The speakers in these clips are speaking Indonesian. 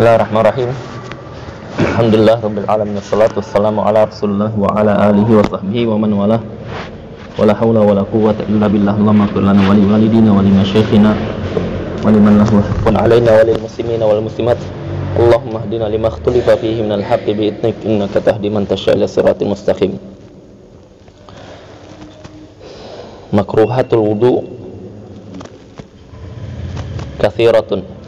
Bismillahirrahmanirrahim. Alhamdulillah rabbil alamin, wassalatu wassalamu ala Rasulillah wa ala alihi wa sahbihi wa man walah. Wala haula wala quwwata illa billah. Allahumma ighfir lana wa li walidina wa li masyayikhina wa liman lahu haqqun alaina wa lil muslimina wal muslimat. Allahumma hdina lima ikhtalafa fihi minal haqqi bi idnik innaka tahdi man tasha' ila siratal mustaqim. Makruhatul wudu katsiratun.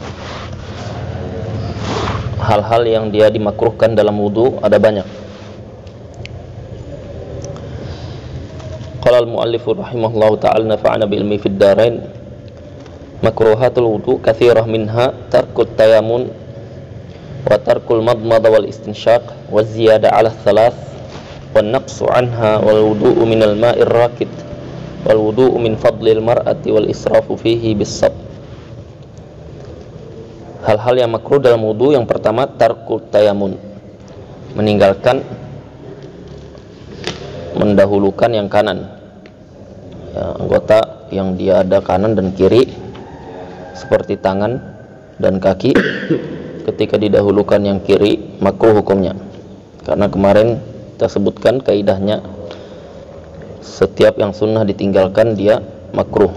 Hal-hal yang dia dimakruhkan dalam wudu ada banyak. Qala al-muallif rahimahullahu ta'ala nafa'ana bi ilmi fid darain. Makruhatul wudu katsirah minha tarkut tayamun wa tarkul madmada wal istinsyaq wa ziyada 'ala thalath wan naqsu 'anha wal wudu'u minal ma'ir rakid wal wudu'u min fadlil mar'ati wal israfu fihi bis-sab. Hal-hal yang makruh dalam wudu, yang pertama tarkut tayamun, meninggalkan, mendahulukan yang kanan, ya, anggota yang dia ada kanan dan kiri seperti tangan dan kaki. Ketika didahulukan yang kiri makruh hukumnya, karena kemarin kita sebutkan kaidahnya setiap yang sunnah ditinggalkan dia makruh.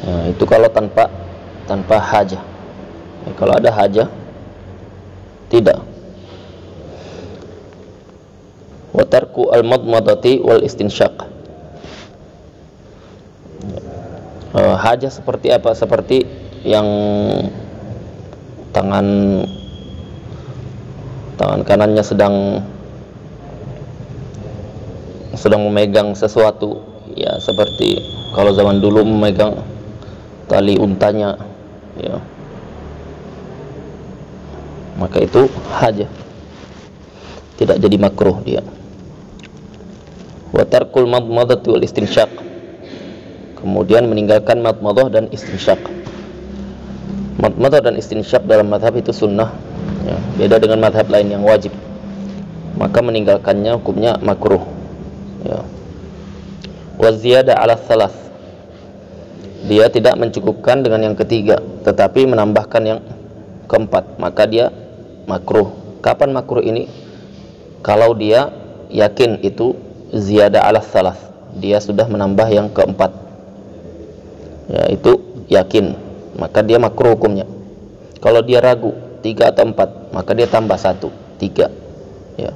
Nah, itu kalau tanpa hajah. Ya, kalau ada hajah tidak. Wa tarku al-madmadati wal istinsyaq. Hajah seperti apa? Seperti yang tangan kanannya sedang memegang sesuatu, ya, seperti kalau zaman dulu memegang tali untanya, ya, maka itu hajah, tidak jadi makruh dia. Wa tarkul madmadati wal istinsyaq, kemudian meninggalkan madmadah dan istinsyaq. Madmadah dan istinsyaq dalam mazhab itu sunnah, ya, beda dengan mazhab lain yang wajib, maka meninggalkannya hukumnya makruh, ya. Wa ziyada 'ala thalath, dia tidak mencukupkan dengan yang ketiga tetapi menambahkan yang keempat, maka dia makruh. Kapan makruh ini? Kalau dia yakin itu ziyada 'ala thalath, dia sudah menambah yang keempat, ya, itu yakin, maka dia makruh hukumnya. Kalau dia ragu 3 atau 4, maka dia tambah 1, 3, ya.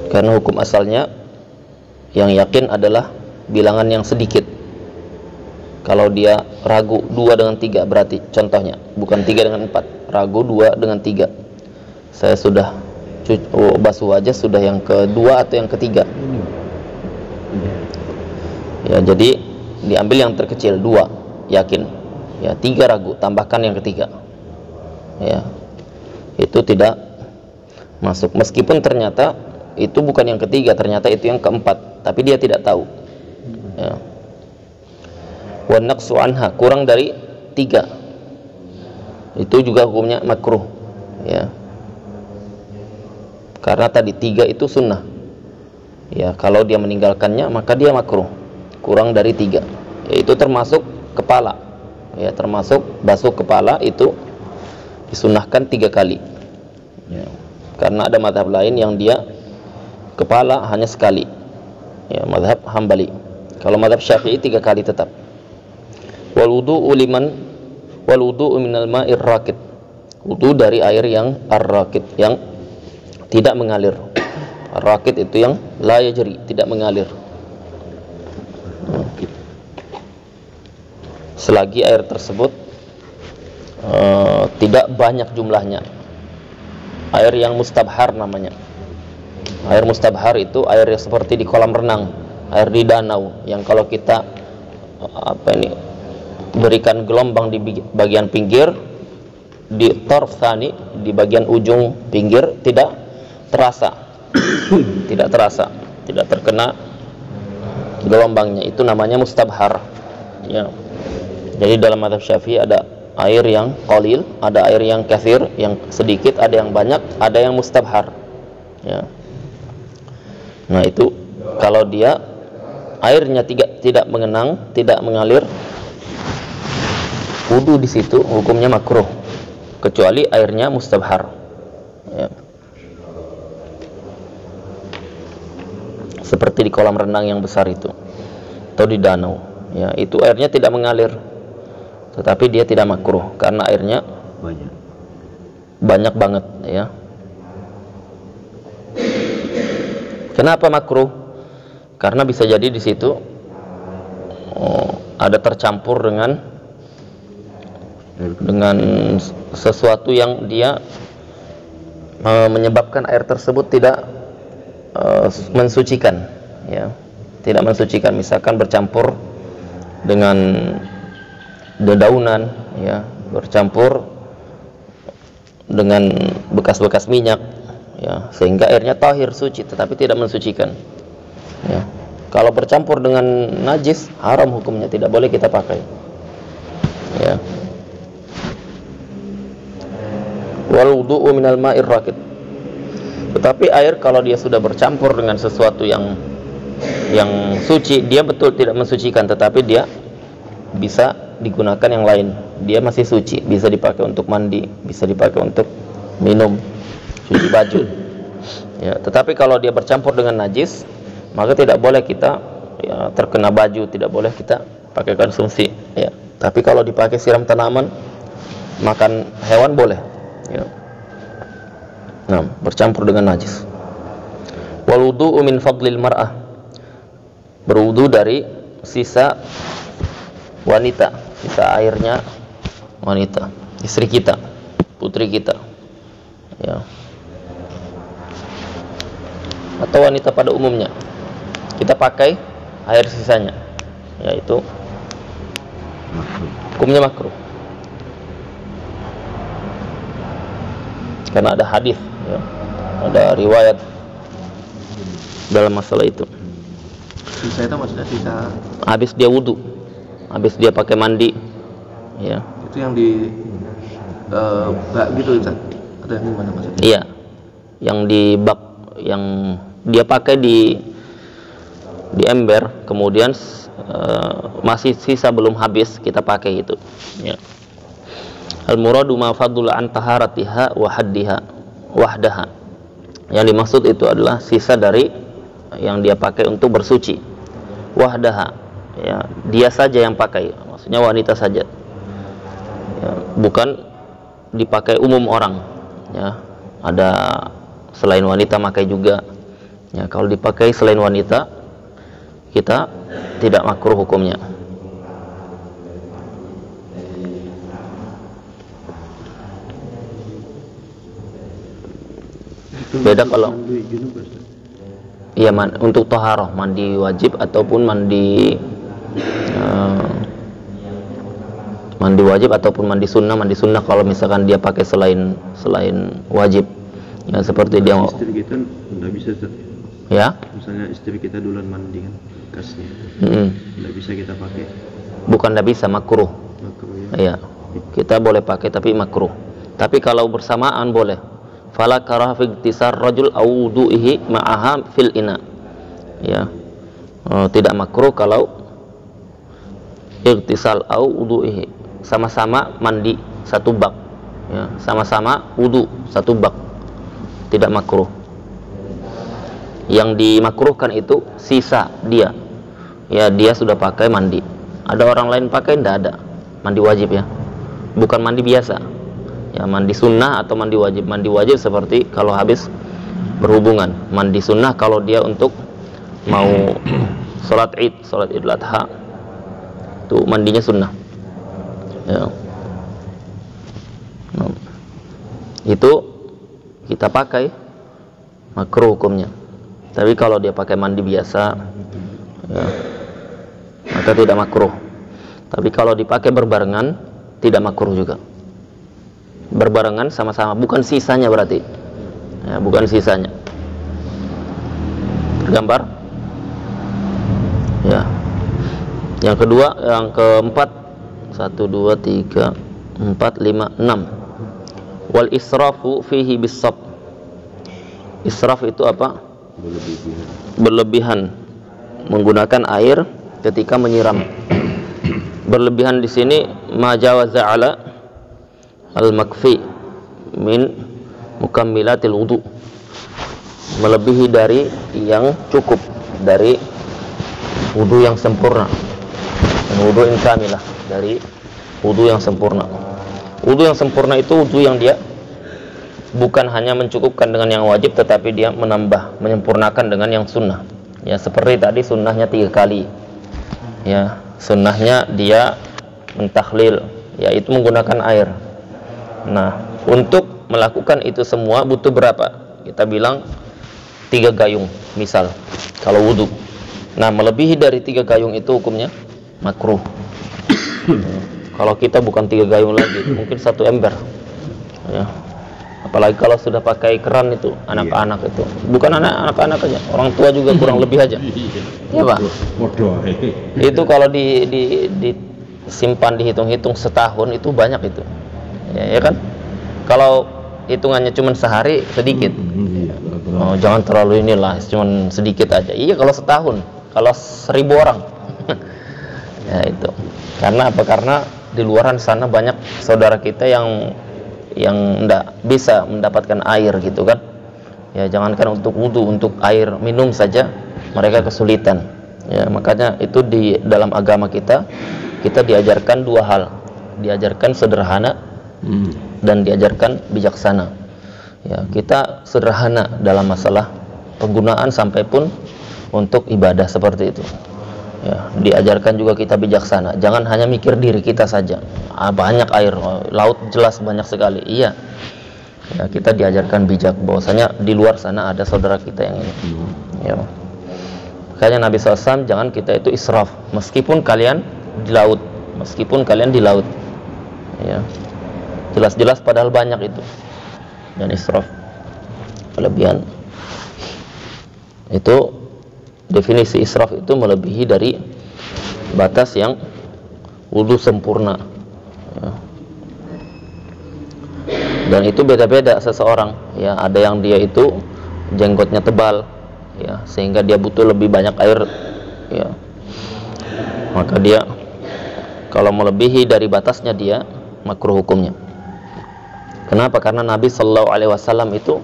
Karena hukum asalnya yang yakin adalah bilangan yang sedikit. Kalau dia ragu 2 dengan 3, berarti contohnya bukan 3 dengan 4, ragu 2 dengan 3, saya sudah basuh wajah, sudah yang kedua atau yang ketiga, ya, jadi diambil yang terkecil, 2 yakin, ya, 3 ragu, tambahkan yang ketiga, ya, itu tidak masuk. Meskipun ternyata itu bukan yang ketiga, ternyata itu yang keempat, tapi dia tidak tahu, ya. Wa naqsu anha, kurang dari 3, itu juga hukumnya makruh, ya, karena tadi 3 itu sunnah, ya. Kalau dia meninggalkannya maka dia makruh, kurang dari 3, yaitu termasuk kepala, ya, termasuk basuh kepala itu disunnahkan 3 kali, ya. Karena ada mazhab lain yang dia kepala hanya sekali, ya, mazhab Hambali. Kalau mazhab Syafi'i 3 kali tetap. Wal wudu'u minal ma'ir rakid, wudu dari air yang ar-rakid, yang tidak mengalir. Ar-rakid itu yang la yajri, tidak mengalir, selagi air tersebut tidak banyak jumlahnya. Air yang mustabhar namanya. Air mustabhar itu air yang seperti di kolam renang, air di danau, yang kalau kita berikan gelombang di bagian pinggir, di torf thani, di bagian ujung pinggir, tidak terasa tidak terkena gelombangnya, itu namanya mustabhar, ya. Jadi dalam mazhab Syafi'i ada air yang qalil, ada air yang katsir, yang sedikit, ada yang banyak, ada yang mustabhar, ya. Nah, itu kalau dia airnya tidak mengenang, tidak mengalir, wudu di situ hukumnya makruh kecuali airnya mustabhar, ya. Seperti di kolam renang yang besar itu atau di danau, ya, itu airnya tidak mengalir, tetapi dia tidak makruh karena airnya banyak banget, ya. Kenapa makruh? Karena bisa jadi di situ ada tercampur dengan sesuatu yang dia menyebabkan air tersebut tidak mensucikan, ya, tidak mensucikan. Misalkan bercampur dengan dedaunan, ya, bercampur dengan bekas-bekas minyak, ya, sehingga airnya tahir, suci, tetapi tidak mensucikan, ya. Kalau bercampur dengan najis, haram hukumnya, tidak boleh kita pakai, ya. Wal wudu'u minal ma'ir rakid. Tetapi air kalau dia sudah bercampur dengan sesuatu yang suci, dia betul tidak mensucikan, tetapi dia bisa digunakan yang lain. Dia masih suci, bisa dipakai untuk mandi, bisa dipakai untuk minum, cuci baju, ya. Tetapi kalau dia bercampur dengan najis, maka tidak boleh kita, ya, terkena baju, tidak boleh kita pakai konsumsi, ya. Tapi kalau dipakai siram tanaman, makan hewan boleh, ya. Nah, bercampur dengan najis. Wal wudu'u min fadlil mar'ah. Berwudu dari sisa wanita, sisa airnya wanita, istri kita, putri kita, ya, atau wanita pada umumnya. Kita pakai air sisanya, yaitu hukumnya makruh karena ada hadis, ya, ada riwayat dalam masalah itu. Sisa itu maksudnya sisa habis dia wudu, habis dia pakai mandi, ya. Itu yang di bak gitu, Ustaz? Atau yang gimana maksudnya? Iya, yang di bak, yang dia pakai di ember, kemudian masih sisa belum habis, kita pakai itu, ya. Al muradu ma fadula an taharatiha wa haddiha wahdaha. Yang dimaksud itu adalah sisa dari yang dia pakai untuk bersuci, wahdaha, ya, dia saja yang pakai, maksudnya wanita saja, ya, bukan dipakai umum orang, ya. Ada selain wanita pakai juga, ya. Kalau dipakai selain wanita, kita tidak makruh hukumnya. Beda kalau iya, untuk taharah, mandi wajib ataupun mandi wajib ataupun mandi sunnah. Mandi sunnah kalau misalkan dia pakai selain wajib, ya, seperti dia istri kita nggak bisa, ya, misalnya istri kita duluan mandi kan bekasnya, nggak bisa kita pakai. Bukan nggak bisa, makruh, ya. Kita boleh pakai tapi makruh. Tapi kalau bersamaan boleh. Fala karaha fi iktisar rajul aw wudu'ihi ma'aha fil ina, ya. Tidak makruh kalau iktisal aw wudu'ihi, sama-sama mandi satu bak, ya, sama-sama wudu satu bak, tidak makruh. Yang dimakruhkan itu sisa dia, ya, dia sudah pakai mandi, ada orang lain pakai, tidak ada, mandi wajib, ya, bukan mandi biasa, ya, mandi sunnah atau mandi wajib. Mandi wajib seperti kalau habis berhubungan. Mandi sunnah kalau dia untuk mau sholat Idul Adha, itu mandinya sunnah, ya. Nah, itu kita pakai, makruh hukumnya. Tapi kalau dia pakai mandi biasa, ya, maka tidak makruh. Tapi kalau dipakai berbarengan, tidak makruh juga. Berbarengan sama-sama, bukan sisanya berarti, ya, bukan sisanya. Tergambar, ya. Yang kedua, yang keempat, 1, 2, 3, 4, 5, 6. Wal israfu fihi bisab. Israf itu apa? Berlebihan menggunakan air ketika menyiram. Berlebihan di sini majawaza ala al-makfi min mukammilatil wudu, melebihi dari yang cukup dari wudu yang sempurna, wudu yang kamilah, dari wudu yang sempurna. Wudu yang sempurna itu wudu yang dia bukan hanya mencukupkan dengan yang wajib, tetapi dia menambah, menyempurnakan dengan yang sunnah. Ya, seperti tadi sunnahnya 3 kali. Ya, sunnahnya dia mentakhlil, yaitu menggunakan air. Nah, untuk melakukan itu semua butuh berapa? Kita bilang 3 gayung misal kalau wudu. Nah, melebihi dari 3 gayung itu hukumnya makruh. Kalau kita bukan 3 gayung lagi, mungkin 1 ember. Ya. Apalagi kalau sudah pakai keran itu, anak-anak itu. Bukan anak-anak aja, orang tua juga kurang lebih aja. Iya, Pak. Itu kalau disimpan, dihitung-hitung setahun itu banyak itu. Ya kan? Kalau hitungannya cuma sehari sedikit. Oh, jangan terlalu inilah, cuma sedikit aja. Iya, kalau setahun, kalau 1000 orang. Ya itu. Karena apa? Karena di luaran sana banyak saudara kita yang tidak bisa mendapatkan air gitu kan. Ya, jangankan untuk wudu, untuk air minum saja mereka kesulitan. Ya, makanya itu di dalam agama kita diajarkan 2 hal. Diajarkan sederhana dan diajarkan bijaksana. Ya, kita sederhana dalam masalah penggunaan sampai pun untuk ibadah seperti itu. Ya, diajarkan juga kita bijaksana. Jangan hanya mikir diri kita saja. Banyak air, laut jelas banyak sekali. Iya. Ya, kita diajarkan bijak bahwasanya di luar sana ada saudara kita yang ini. Ya. Makanya Nabi SAW jangan kita itu israf. Meskipun kalian di laut, Ya. Jelas-jelas padahal banyak itu. Dan israf, kelebihan. Itu definisi israf itu melebihi dari batas yang wudu sempurna. Ya. Dan itu beda-beda seseorang. Ya, ada yang dia itu jenggotnya tebal, ya, sehingga dia butuh lebih banyak air. Ya. Maka dia kalau melebihi dari batasnya dia makruh hukumnya. Kenapa? Karena Nabi Shallallahu Alaihi Wasallam itu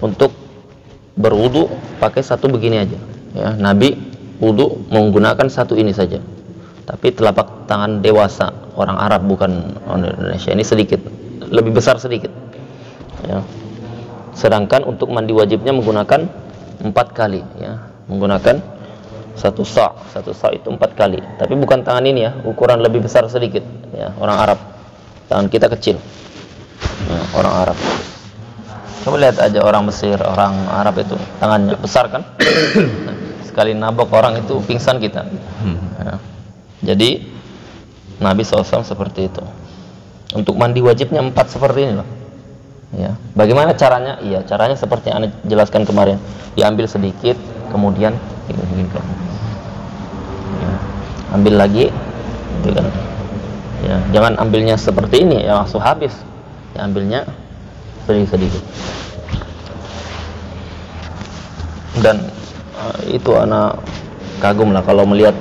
untuk berwudu pakai satu begini aja. Ya, Nabi wudu menggunakan satu ini saja. Tapi telapak tangan dewasa orang Arab, bukan orang Indonesia, ini sedikit, lebih besar sedikit. Ya. Sedangkan untuk mandi wajibnya menggunakan 4 kali. Ya, menggunakan 1 sa'. 1 sa' itu 4 kali. Tapi bukan tangan ini ya, ukuran lebih besar sedikit. Ya, orang Arab. Tangan kita kecil. Ya, orang Arab. Coba lihat aja orang Mesir, orang Arab itu tangannya besar kan? Sekali nabok orang itu pingsan kita. Ya. Jadi Nabi SAW seperti itu. Untuk mandi wajibnya 4 seperti ini loh. Ya. Bagaimana caranya? Iya, caranya seperti yang Anda jelaskan kemarin. Diambil sedikit, kemudian ya. Ambil lagi, gitu kan? Ya, jangan ambilnya seperti ini, ya langsung habis. Ya, ambilnya sedikit-sedikit. Dan itu anak kagum lah kalau melihat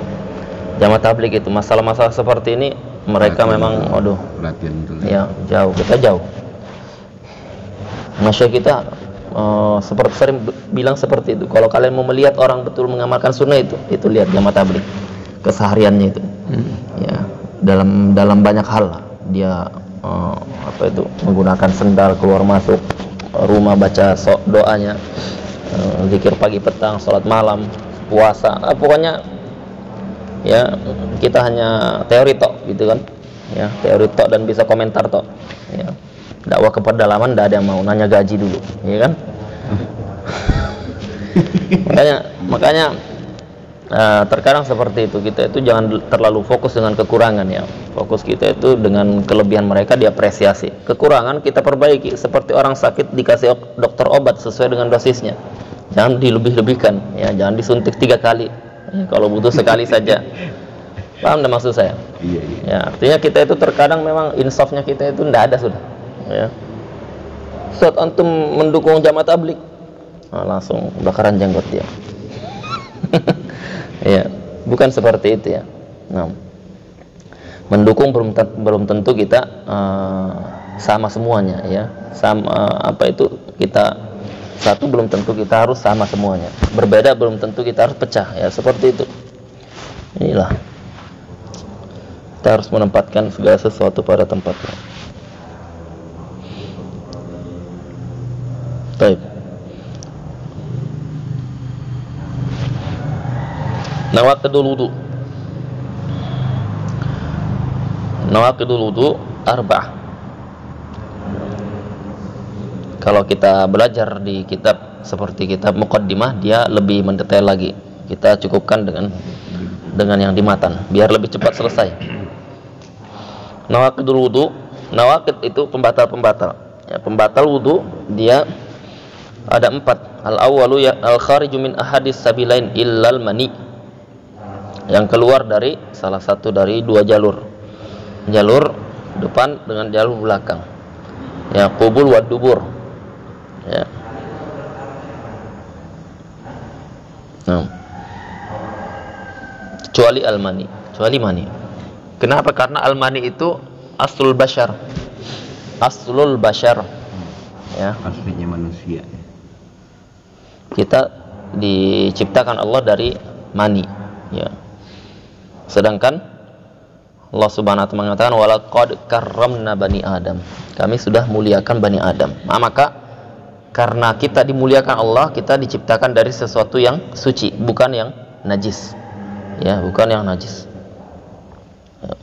jamaah tabligh itu masalah-masalah seperti ini. Mereka memang waduh, ya jauh, kita jauh. Masya kita seperti sering bilang seperti itu. Kalau kalian mau melihat orang betul mengamalkan sunnah itu lihat jamaah tabligh kesehariannya itu. Ya, dalam banyak hal lah. Dia menggunakan sendal keluar masuk rumah, baca doanya, zikir pagi petang, sholat malam, puasa, pokoknya ya kita hanya teori tok gitu kan, ya teori tok dan bisa komentar tok. Ya, dakwah ke pedalaman tidak ada yang mau, nanya gaji dulu, ya kan? makanya terkadang seperti itu. Kita itu jangan terlalu fokus dengan kekurangan ya. Fokus kita itu dengan kelebihan mereka diapresiasi. Kekurangan kita perbaiki. Seperti orang sakit dikasih dokter obat sesuai dengan dosisnya. Jangan dilebih-lebihkan. Ya, jangan disuntik 3 kali. Ya, kalau butuh sekali saja. Paham dah maksud saya? Iya. Ya, artinya kita itu terkadang memang insafnya kita itu tidak ada sudah. Ya. Saat antum mendukung jamaah tabligh, langsung bakaran jenggot dia. Ya, bukan seperti itu ya. Nah, Mendukung belum tentu kita sama semuanya, ya. Sama apa itu, kita satu belum tentu kita harus sama semuanya. Berbeda belum tentu kita harus pecah, ya, seperti itu. Inilah. Kita harus menempatkan segala sesuatu pada tempatnya. Baik. Nawaqidul wudu. Nawaqidul wudu arba'ah. Kalau kita belajar di kitab seperti kitab Muqaddimah, dia lebih mendetail lagi. Kita cukupkan dengan yang di matan biar lebih cepat selesai. Nawaqidul wudu, nawaqid itu pembatal-pembatal. Ya, pembatal wudu dia ada 4. Al-awwalu ya al-khariju min ahadis sabilain illal mani. Yang keluar dari salah satu dari 2 jalur. Jalur depan dengan jalur belakang. Ya, qubul wa dubur. Ya. Nah. Kecuali al-mani, kecuali mani. Kenapa? Karena al-mani itu aslul bashar. Aslul bashar. Ya. Aslinya manusia. Kita diciptakan Allah dari mani, ya. Sedangkan Allah Subhanahu wa taala mengatakan walaqad karramna bani Adam. Kami sudah muliakan bani Adam. Nah, maka karena kita dimuliakan Allah, kita diciptakan dari sesuatu yang suci, bukan yang najis. Ya, bukan yang najis. Ya.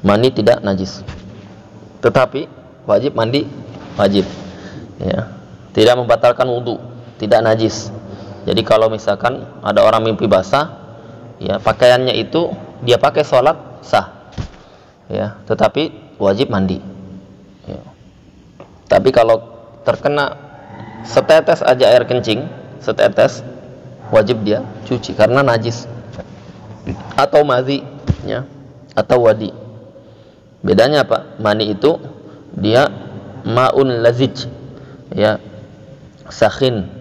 Mani tidak najis. Tetapi wajib mandi, wajib. Ya. Tidak membatalkan wudu, tidak najis. Jadi kalau misalkan ada orang mimpi basah, ya pakaiannya itu dia pakai sholat sah, ya, tetapi wajib mandi. Ya. Tapi kalau terkena setetes aja air kencing, setetes, wajib dia cuci karena najis. Atau madhi, ya, atau wadi. Bedanya apa? Mani itu dia maun lazij, ya, sakhin.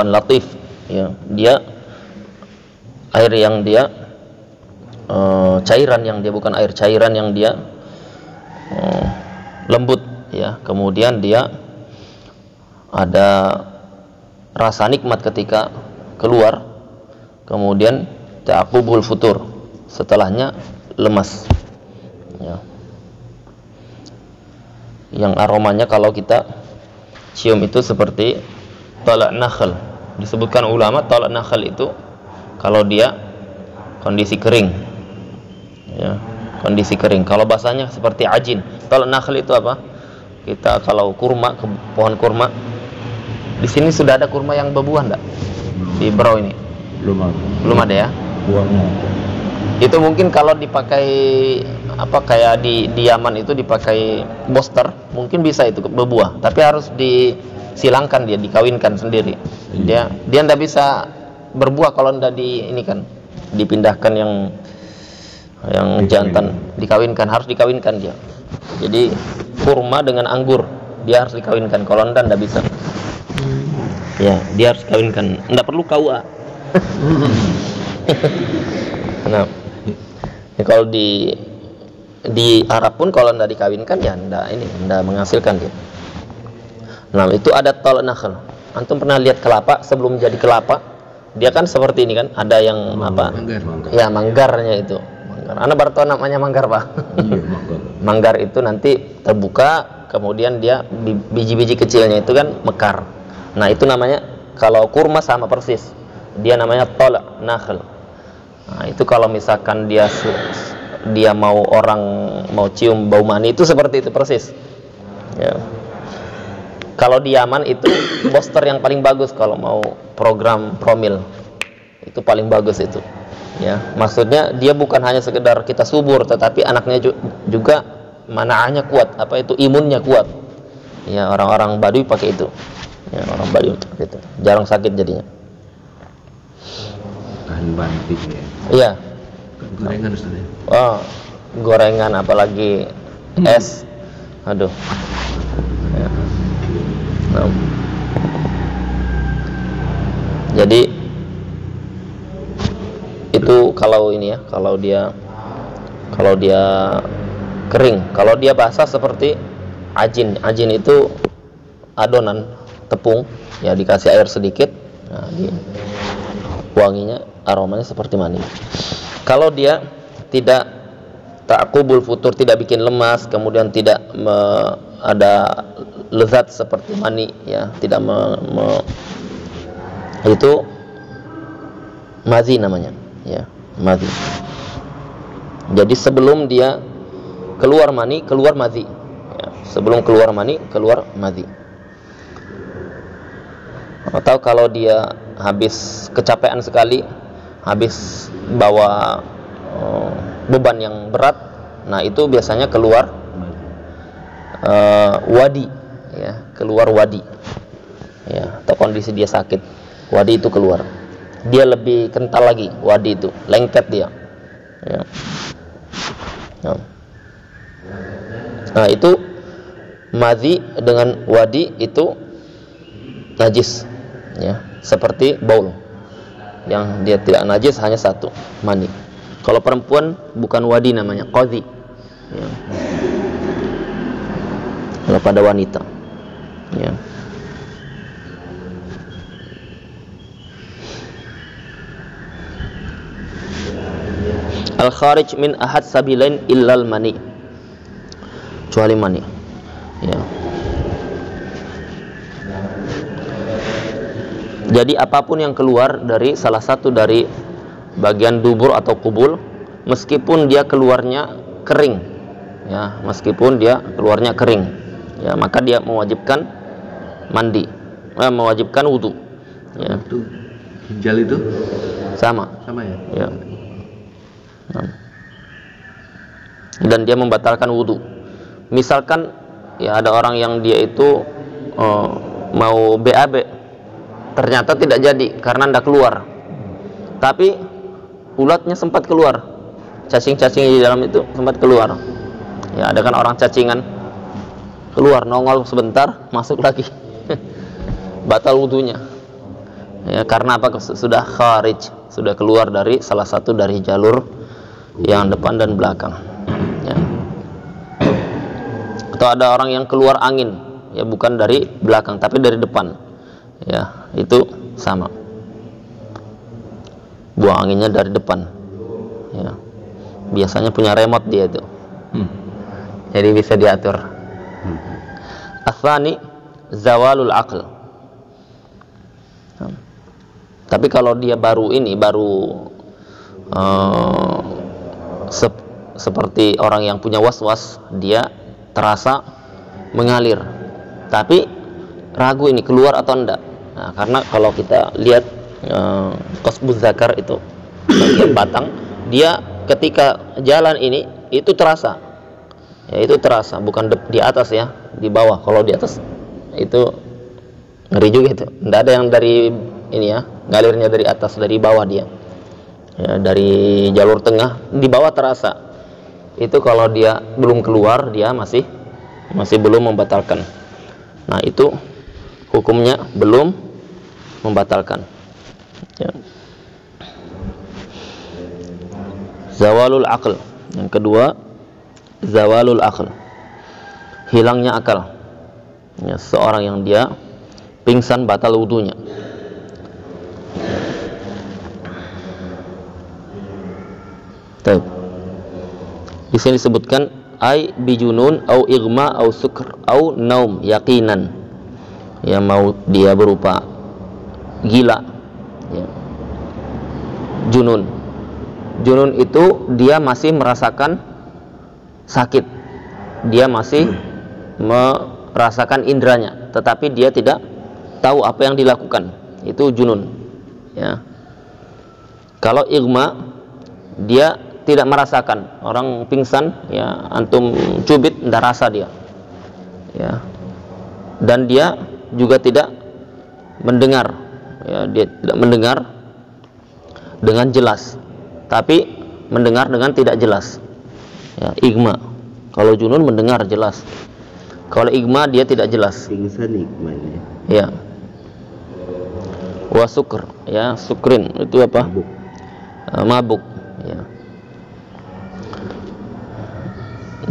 Latif, ya, dia air yang dia cairan yang dia bukan air, cairan yang dia lembut, ya. Kemudian dia ada rasa nikmat ketika keluar, kemudian ta'aqubul futur, setelahnya lemas, ya. Yang aromanya kalau kita cium itu seperti talak nakhl. Disebutkan ulama talak nakhl itu kalau dia kondisi kering, ya, kondisi kering. Kalau bahasanya seperti ajin. Talak nakhl itu apa? Kita kalau kurma, pohon kurma, di sini sudah ada kurma yang berbuah enggak? Di Berau ini belum ada, ya. Buahnya Itu mungkin kalau dipakai apa, kayak di Yaman itu dipakai booster, mungkin bisa itu berbuah, tapi harus disilangkan, dia dikawinkan sendiri. Dia ndak bisa berbuah kalau ndak di ini kan, dipindahkan yang jantan, dikawinkan, harus dikawinkan dia. Jadi kurma dengan anggur dia harus dikawinkan, kalau ndak bisa. Ya, dia harus kawinkan, ndak perlu KUA. Nah, ya, kalau di Arab pun kalau ndak dikawinkan ya ndak menghasilkan dia. Nah, itu ada talak nakhl. Antum pernah lihat kelapa sebelum jadi kelapa? Dia kan seperti ini kan, ada yang apa? Manggar. Ya, manggarnya itu. Manggar. Anda baru tahu namanya manggar, Pak? iya, manggar. Manggar itu nanti terbuka, kemudian dia biji-biji kecilnya itu kan mekar. Nah, itu namanya, kalau kurma sama persis. Dia namanya talak nakhl. Nah, itu kalau misalkan dia orang mau cium bau mani itu seperti itu persis. Ya. Kalau di Yaman itu booster yang paling bagus kalau mau program promil. Itu paling bagus itu. Ya, maksudnya dia bukan hanya sekedar kita subur, tetapi anaknya juga manaahnya kuat, apa itu imunnya kuat. Ya, orang-orang Baduy pakai itu. Ya, orang Baduy pakai itu. Jarang sakit jadinya. Tahan banting ya. Iya. Gorengan Ustaz. Oh, gorengan apalagi es. Aduh. Ya. Nah. Jadi itu kalau ini ya, kalau dia kering. Kalau dia basah seperti ajin. Ajin itu adonan tepung ya, dikasih air sedikit. Nah, wanginya, aromanya seperti mani. Kalau dia tidak ta'qubul futur, tidak bikin lemas, kemudian tidak ada lezat seperti mani ya, tidak itu madhi namanya ya, madhi. Jadi sebelum dia keluar mani, keluar madhi ya. Sebelum keluar mani, keluar madhi. Atau kalau dia habis kecapean sekali, habis bawa beban yang berat, nah itu biasanya keluar wadi ya, keluar wadi ya, atau kondisi dia sakit, wadi itu keluar. Dia lebih kental lagi, wadi itu lengket dia ya. Nah itu madhi dengan wadi itu najis ya, seperti baul yang dia tidak najis, hanya satu, mani. Kalau perempuan bukan wadi namanya, qadhi ya. Kalau pada wanita ya. Al-kharij min ahad sabilain illal mani, kecuali mani ya. Jadi apapun yang keluar dari salah satu dari bagian dubur atau kubul, meskipun dia keluarnya kering ya, meskipun dia keluarnya kering ya, maka dia mewajibkan mandi, mewajibkan wudu ya. Itu ginjal itu sama ya. Ya. Dan dia membatalkan wudu. Misalkan ya ada orang yang dia itu mau BAB, ternyata tidak jadi karena tidak keluar, tapi ulatnya sempat keluar, cacing-cacing di dalam itu sempat keluar ya. Ada kan orang cacingan keluar, nongol sebentar, masuk lagi batal wudunya ya, karena apa? Sudah kharij, sudah keluar dari salah satu dari jalur yang depan dan belakang ya. Atau ada orang yang keluar angin ya, bukan dari belakang tapi dari depan ya, itu sama, buang anginnya dari depan ya. Biasanya punya remote dia itu jadi bisa diatur. Atsani zawalul aql. Tapi kalau dia baru seperti orang yang punya was-was, dia terasa mengalir tapi ragu ini keluar atau enggak. Nah, karena kalau kita lihat qasbuz zakar itu bagian batang, dia ketika jalan ini itu terasa ya, itu terasa, bukan di atas ya, di bawah. Kalau di atas itu ngeri juga itu, enggak ada yang dari ini ya, galirnya dari atas, dari bawah dia ya, dari jalur tengah, di bawah terasa. Itu kalau dia belum keluar, dia masih belum membatalkan. Nah itu hukumnya belum membatalkan ya. Zawalul aql, yang kedua zawalul aql, hilangnya akal ya, seorang yang dia pingsan batal wudunya. Baik. Di sini disebutkan ai bijunun au igma au sukr au naum yaqinan ya, mau dia berupa gila ya. Junun itu dia masih merasakan sakit, dia masih merasakan indranya, tetapi dia tidak tahu apa yang dilakukan, itu junun ya. Kalau igma, dia tidak merasakan, orang pingsan ya, antum cubit tidak rasa dia ya, dan dia juga tidak mendengar ya, dia tidak mendengar dengan jelas, tapi mendengar dengan tidak jelas ya, igma. Kalau junun mendengar jelas, kalau igma dia tidak jelas. Pingsan igmanya Ya. Wa sukr ya, sukrin itu apa? mabuk. Mabuk ya.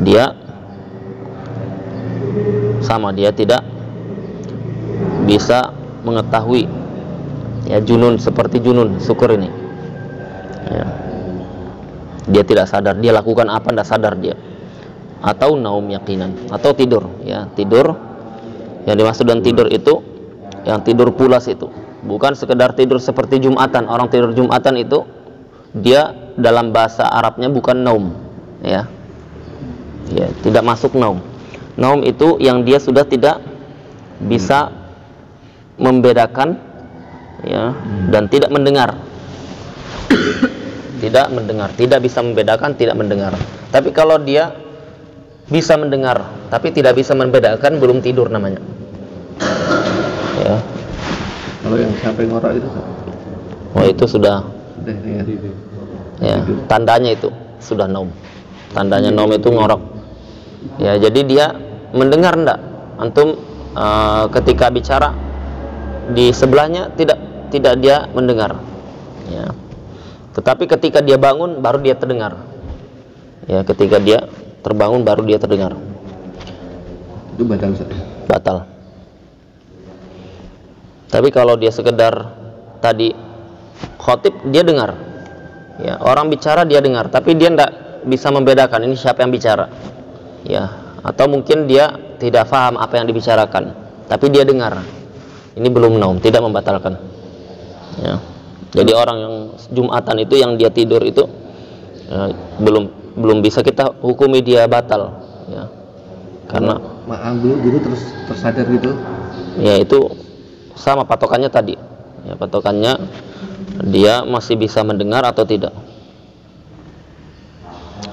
Dia sama, dia tidak bisa mengetahui ya junun, seperti junun syukur ini ya. Dia tidak sadar, dia lakukan apa tidak sadar dia. Atau naum yakinan, atau tidur ya. Tidur, yang dimaksud dengan tidur itu yang tidur pulas itu, bukan sekedar tidur seperti Jumatan. Orang tidur Jumatan itu dia dalam bahasa Arabnya bukan naum ya. Ya, tidak masuk naum. Naum itu yang dia sudah tidak bisa membedakan ya, dan tidak mendengar. Tidak mendengar, tidak bisa membedakan, tidak mendengar. Tapi kalau dia bisa mendengar tapi tidak bisa membedakan, belum tidur namanya. Ya. Kalau yang sampai ngorok itu, Oh, itu sudah ya, tidur. tandanya itu sudah naum. Tandanya naum itu ngorok. Ya, jadi dia mendengar enggak? Antum ketika bicara di sebelahnya tidak dia mendengar. Ya. Tetapi ketika dia bangun baru dia terdengar. Ya, ketika dia terbangun baru dia terdengar. Itu batal, Ustaz. Batal. Tapi kalau dia sekedar tadi khotib, dia dengar. Ya, orang bicara dia dengar, tapi dia tidak bisa membedakan ini siapa yang bicara. Ya, atau mungkin dia tidak paham apa yang dibicarakan, tapi dia dengar. Ini belum naum, tidak membatalkan. Ya. Jadi orang yang Jumatan itu yang dia tidur itu ya, belum bisa kita hukumi dia batal. Ya. Karena maang dulu terus tersadar gitu. Ya, itu sama patokannya tadi. Ya, patokannya dia masih bisa mendengar atau tidak.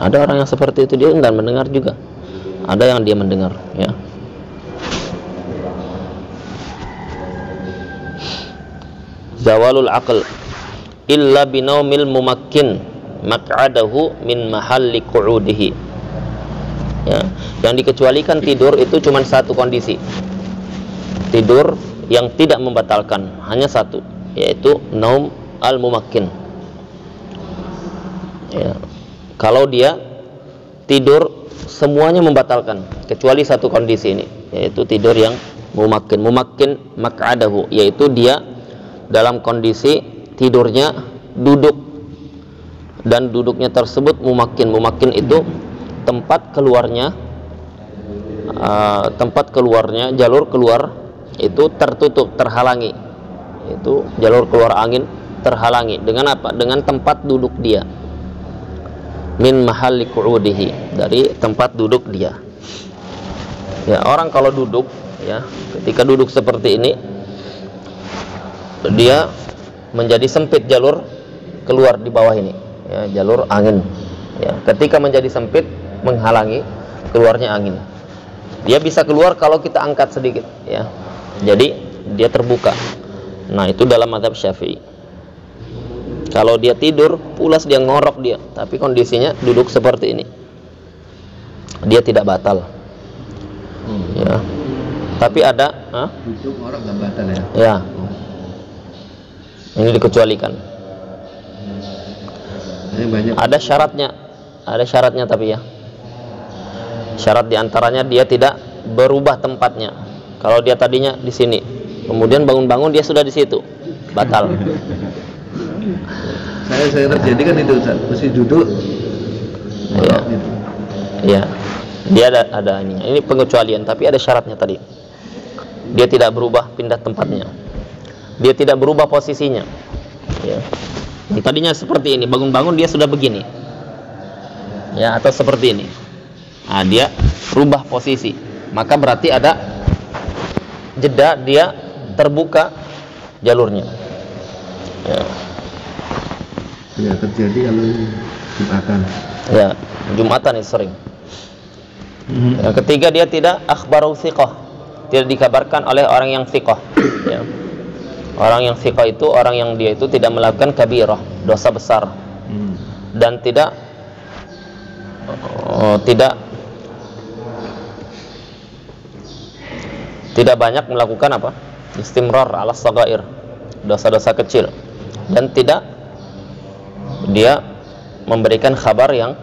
Ada orang yang seperti itu, dia enggak mendengar juga. Ada yang dia mendengar, ya. Zawalul aql illa binaumil mumakkin maq'adahu min mahalli qu'udihi. Ya, yang dikecualikan tidur itu cuma satu kondisi. Tidur yang tidak membatalkan, hanya satu, yaitu naum al-mumakkin. Ya. Kalau dia tidur semuanya membatalkan kecuali satu kondisi ini, yaitu tidur yang mumakkin. Mumakkin maq'adahu, yaitu dia dalam kondisi tidurnya duduk, dan duduknya tersebut mumakkin. Mumakkin itu tempat keluarnya jalur keluar itu tertutup, terhalangi. Itu jalur keluar angin terhalangi dengan apa? Dengan tempat duduk dia. Min mahalli qu'udihi, dari tempat duduk dia. Ya, orang kalau duduk ya, ketika duduk seperti ini dia menjadi sempit jalur keluar di bawah ini, ya, jalur angin. Ya, ketika menjadi sempit menghalangi keluarnya angin. Dia bisa keluar kalau kita angkat sedikit, ya. Jadi dia terbuka. Nah, itu dalam mazhab Syafi'i. Kalau dia tidur pulas, dia ngorok dia, tapi kondisinya duduk seperti ini, dia tidak batal. Ya. Tapi ada duduk ngorok nggak batal ya? Ya. Ini dikecualikan. Ini banyak. Ada syaratnya tapi ya. Syarat diantaranya dia tidak berubah tempatnya. Kalau dia tadinya di sini, kemudian bangun-bangun dia sudah di situ, batal. Saya terjadi kan itu, Ustaz. Mesti duduk. Iya. Iya. Dia ada ininya. Ini pengecualian, tapi ada syaratnya tadi. Dia tidak berubah pindah tempatnya. Dia tidak berubah posisinya. Ya. Dan tadinya seperti ini, bangun-bangun dia sudah begini. Ya, atau seperti ini. Nah, dia rubah posisi. Maka berarti ada jeda, dia terbuka jalurnya. Ya. Ya, terjadi kalau Jumatan. Ya, Jumatan ini sering. Yang ketiga, dia tidak akhbaru thiqah, tidak dikabarkan oleh orang yang thiqah. Ya. Orang yang thiqah itu orang yang dia itu tidak melakukan kabirah, dosa besar, dan tidak banyak melakukan apa? Istimrar ala shaghair, dosa-dosa kecil, dan tidak dia memberikan kabar yang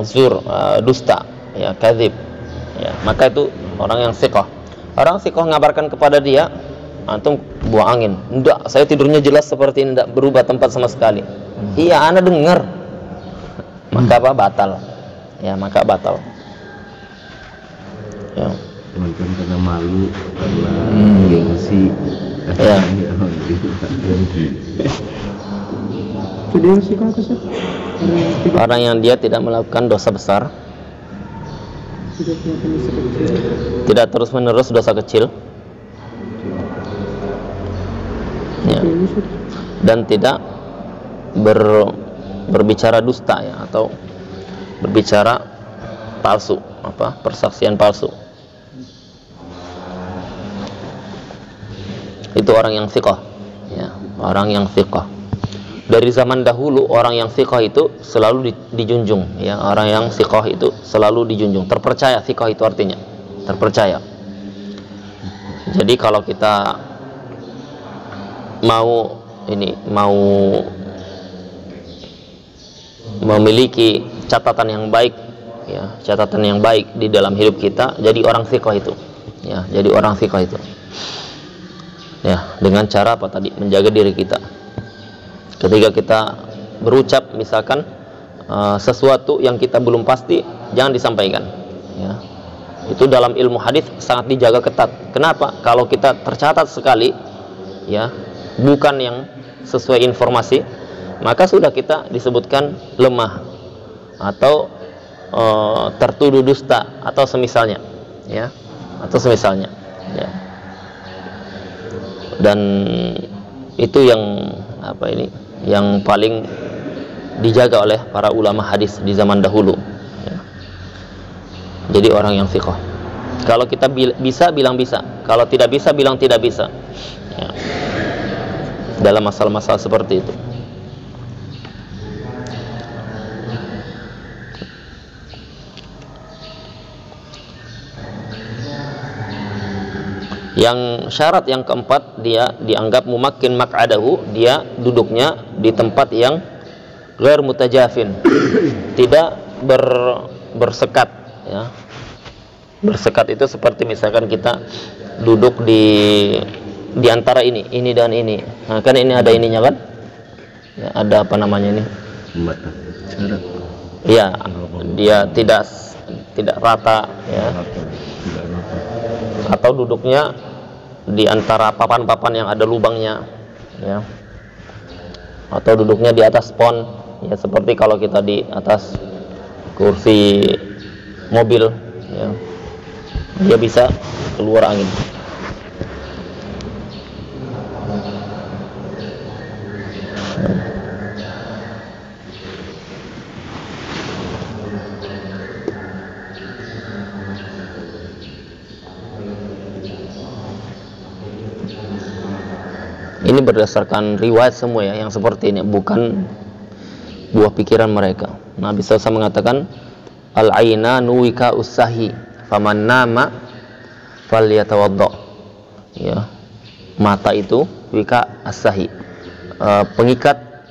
zur, dusta, ya, kadzib, ya, maka itu orang yang thiqah. Orang thiqah ngabarkan kepada dia, antum buang angin, enggak, saya tidurnya jelas seperti ini, enggak berubah tempat sama sekali. Iya, ana dengar, maka apa? Batal, ya, maka batal, ya. Cuman karena malu, karena gengsi, Ya. Jadi yang sih kan Ustaz? Orang yang dia tidak melakukan dosa besar, Tidak kelihatan dosa kecil. tidak terus menerus dosa kecil, ya, Ini Ustaz. dan tidak berbicara dusta, ya, atau berbicara palsu, persaksian palsu. Itu orang yang thiqah, ya, orang yang thiqah. Dari zaman dahulu orang yang thiqah itu selalu dijunjung, ya, orang yang thiqah itu selalu dijunjung, terpercaya. Thiqah itu artinya terpercaya. Jadi kalau kita mau memiliki catatan yang baik, ya, catatan yang baik di dalam hidup kita, jadi orang thiqah itu, ya, jadi orang thiqah itu, ya, dengan cara apa tadi? Menjaga diri kita. Ketika kita berucap misalkan sesuatu yang kita belum pasti, jangan disampaikan, ya. Itu dalam ilmu hadis sangat dijaga ketat. Kenapa? Kalau kita tercatat sekali, ya, bukan yang sesuai informasi, maka sudah kita disebutkan lemah atau tertuduh dusta atau semisalnya, ya, atau semisalnya, ya. Dan itu yang yang paling dijaga oleh para ulama hadis di zaman dahulu, ya. Jadi orang yang thiqah. Kalau kita bisa bilang bisa, kalau tidak bisa bilang tidak bisa, ya. Dalam masalah-masalah seperti itu. Yang syarat yang keempat, dia dianggap mumakkin maq'adahu, dia duduknya di tempat yang ghair mutajafin, tidak bersekat, ya. Bersekat itu seperti misalkan kita duduk di antara ini dan ini. Nah, kan ini ada ininya kan? Ya, ada apa namanya ini? Iya, dia tidak rata, ya. Atau duduknya di antara papan-papan yang ada lubangnya, ya. Atau duduknya di atas spon, ya, seperti kalau kita di atas kursi mobil, ya, dia bisa keluar angin. Ini berdasarkan riwayat semua, ya, yang seperti ini, bukan buah pikiran mereka. Nabi SAW mengatakan, al-aina nuwika usahi faman nama falyatawadda, ya, mata itu wika as-sahi, pengikat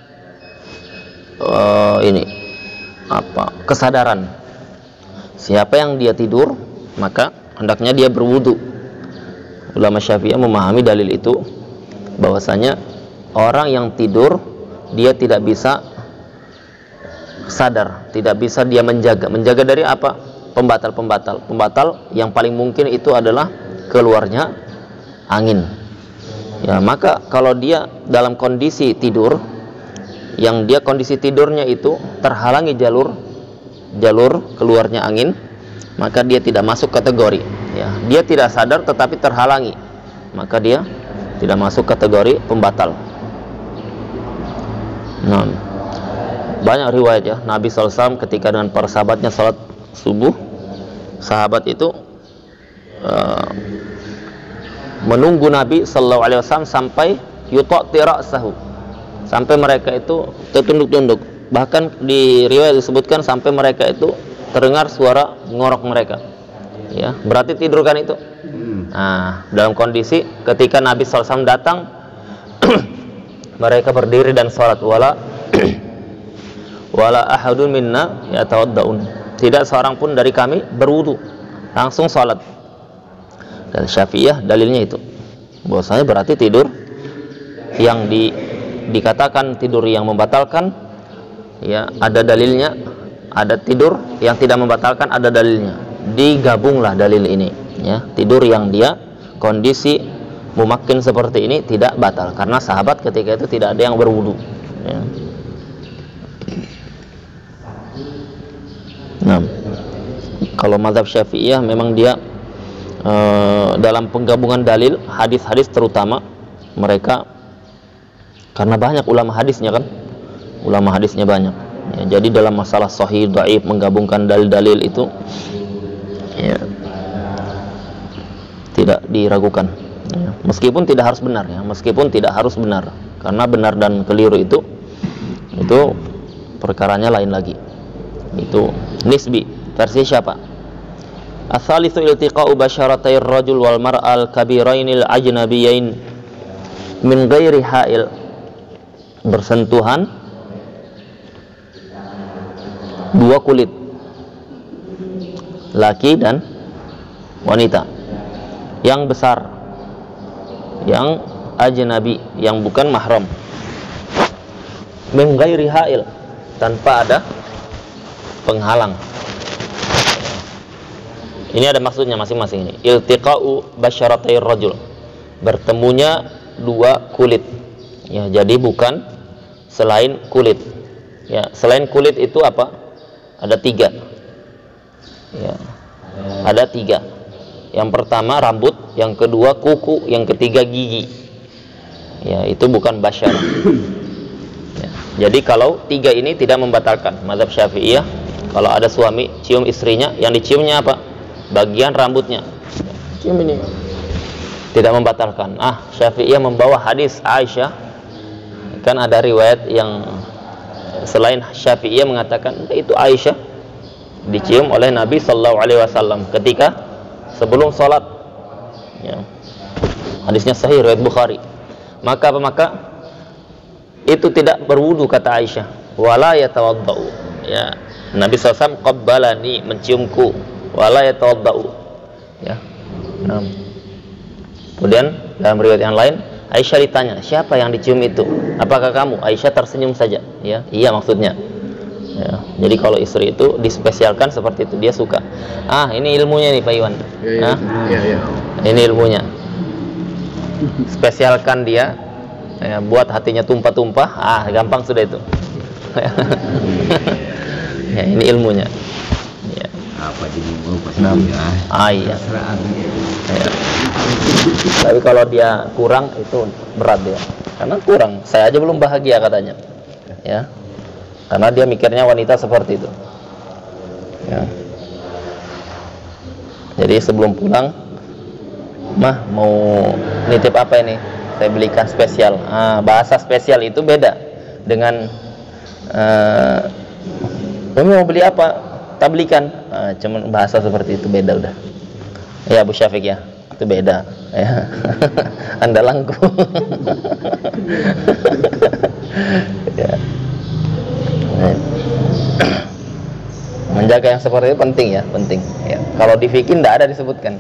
kesadaran. Siapa yang dia tidur, maka hendaknya dia berwudu. Ulama Syafi'iyah memahami dalil itu, bahwasanya orang yang tidur dia tidak bisa sadar, tidak bisa dia menjaga dari apa? Pembatal yang paling mungkin itu adalah keluarnya angin, ya. Maka kalau dia dalam kondisi tidur, yang dia kondisi tidurnya itu terhalangi jalur keluarnya angin, maka dia tidak masuk kategori, ya. Dia tidak sadar tetapi terhalangi, maka dia tidak masuk kategori pembatal. Nah, banyak riwayat, ya, Nabi SAW ketika dengan para sahabatnya salat subuh, sahabat itu menunggu Nabi SAW sampai yutaqti ra'sahu, sampai mereka itu tertunduk-tunduk. Bahkan di riwayat disebutkan sampai mereka itu terdengar suara ngorok mereka, ya, berarti tidur kan itu. Nah, dalam kondisi ketika Nabi SAW datang mereka berdiri dan sholat, wala wala ahadun minna yatawaddaun, tidak seorang pun dari kami berwudu langsung sholat. Dan Syafi'iyah dalilnya itu bahwasanya berarti tidur yang dikatakan tidur yang membatalkan, ya ada dalilnya, ada tidur yang tidak membatalkan ada dalilnya, digabunglah dalil ini, ya. Tidur yang dia kondisi mumakkin seperti ini tidak batal karena sahabat ketika itu tidak ada yang berwudu, ya. Nah, kalau mazhab Syafi'iyah memang dia dalam penggabungan dalil hadis-hadis terutama mereka, karena banyak ulama hadisnya kan, ulama hadisnya banyak, ya, jadi dalam masalah sahih dhaif menggabungkan dalil-dalil itu, ya, tidak diragukan, ya. Meskipun tidak harus benar, ya, meskipun tidak harus benar, karena benar dan keliru itu perkaranya lain lagi, itu nisbi. Versi siapa? Ats-tsalitsu iltiqa'u basyaratayir rajul wal mar'al kabirainil ajnabiyain min ghairi ha'il, bersentuhan dua kulit laki dan wanita yang besar, yang ajnabi, yang bukan mahram, min ghairi ha'il, tanpa ada penghalang. Ini ada maksudnya masing-masing ini. Iltiqa'u basyaratayir rajul, bertemunya dua kulit, ya, jadi bukan selain kulit, ya. Selain kulit itu apa? Ada tiga, ya, ada tiga. Yang pertama rambut, yang kedua kuku, yang ketiga gigi, ya, itu bukan basyarah, ya. Jadi kalau tiga ini tidak membatalkan mazhab Syafi'iyah. Kalau ada suami cium istrinya, yang diciumnya apa? Bagian rambutnya, cium ini, tidak membatalkan. Syafi'iyah membawa hadis Aisyah, kan ada riwayat yang selain Syafi'iyah mengatakan itu Aisyah dicium oleh Nabi Sallallahu Alaihi Wasallam ketika sebelum sholat, ya. Hadisnya sahih riwayat Bukhari. Maka itu tidak berwudu, kata Aisyah, wala yatawaddau, ya. Nabi SAW qabbalani, menciumku, wala yatawaddau, ya. Kemudian dalam riwayat yang lain Aisyah ditanya, siapa yang dicium itu? Apakah kamu? Aisyah tersenyum saja, ya. Iya maksudnya, ya. Jadi kalau istri itu dispesialkan seperti itu, dia suka. Ini ilmunya nih Pak Iwan. Ya. Ini ilmunya. Spesialkan dia, ya, buat hatinya tumpah-tumpah. Gampang sudah itu. Ya, ini ilmunya. Ya. Apa jadi mau pasti Iya. Ya. Tapi kalau dia kurang itu berat dia, karena kurang. Saya aja belum bahagia katanya, ya, karena dia mikirnya wanita seperti itu, ya. Jadi sebelum pulang, mah mau nitip apa ini? Saya belikan spesial. Bahasa spesial itu beda dengan kamu mau beli apa? Tak belikan. Cuman bahasa seperti itu beda udah. Ya Bu Syafiq, ya, itu beda, ya. Andalangku. Ya. Menjaga yang seperti itu penting, ya, penting, ya. Kalau di fikih tidak ada disebutkan,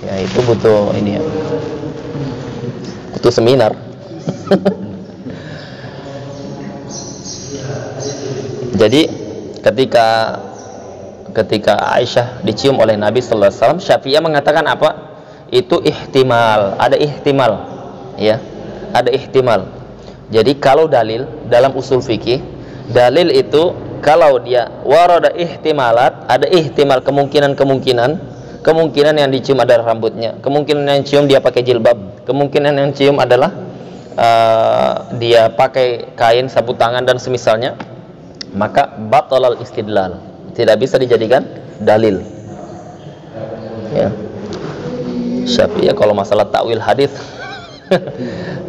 ya, itu butuh ini, ya, butuh seminar. Jadi ketika Aisyah dicium oleh Nabi Sallallahu Alaihi Wasallam, Syafi'iyah mengatakan apa? Itu ihtimal, ada ihtimal, ya, ada ihtimal. Jadi kalau dalil dalam usul fikih, dalil itu kalau dia warada ihtimalat, ada ihtimal, kemungkinan yang dicium adalah rambutnya, kemungkinan yang cium dia pakai jilbab, kemungkinan yang cium adalah dia pakai kain sapu tangan dan semisalnya, maka batalal istidlal, tidak bisa dijadikan dalil, ya. Syafi'iyah kalau masalah takwil hadis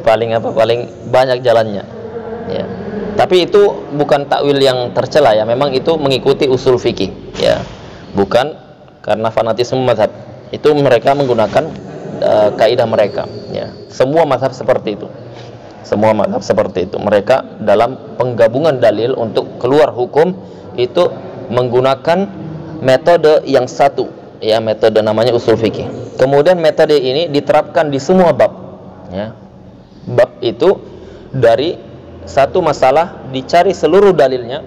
paling banyak jalannya, ya. Tapi itu bukan takwil yang tercela, ya. Memang itu mengikuti usul fikih, ya. Bukan karena fanatisme mazhab. Itu mereka menggunakan kaidah mereka, ya. Semua mazhab seperti itu. Semua mazhab seperti itu. Mereka dalam penggabungan dalil untuk keluar hukum itu menggunakan metode yang satu, ya, metode namanya usul fikih. Kemudian metode ini diterapkan di semua bab, ya. Bab itu dari satu masalah dicari seluruh dalilnya,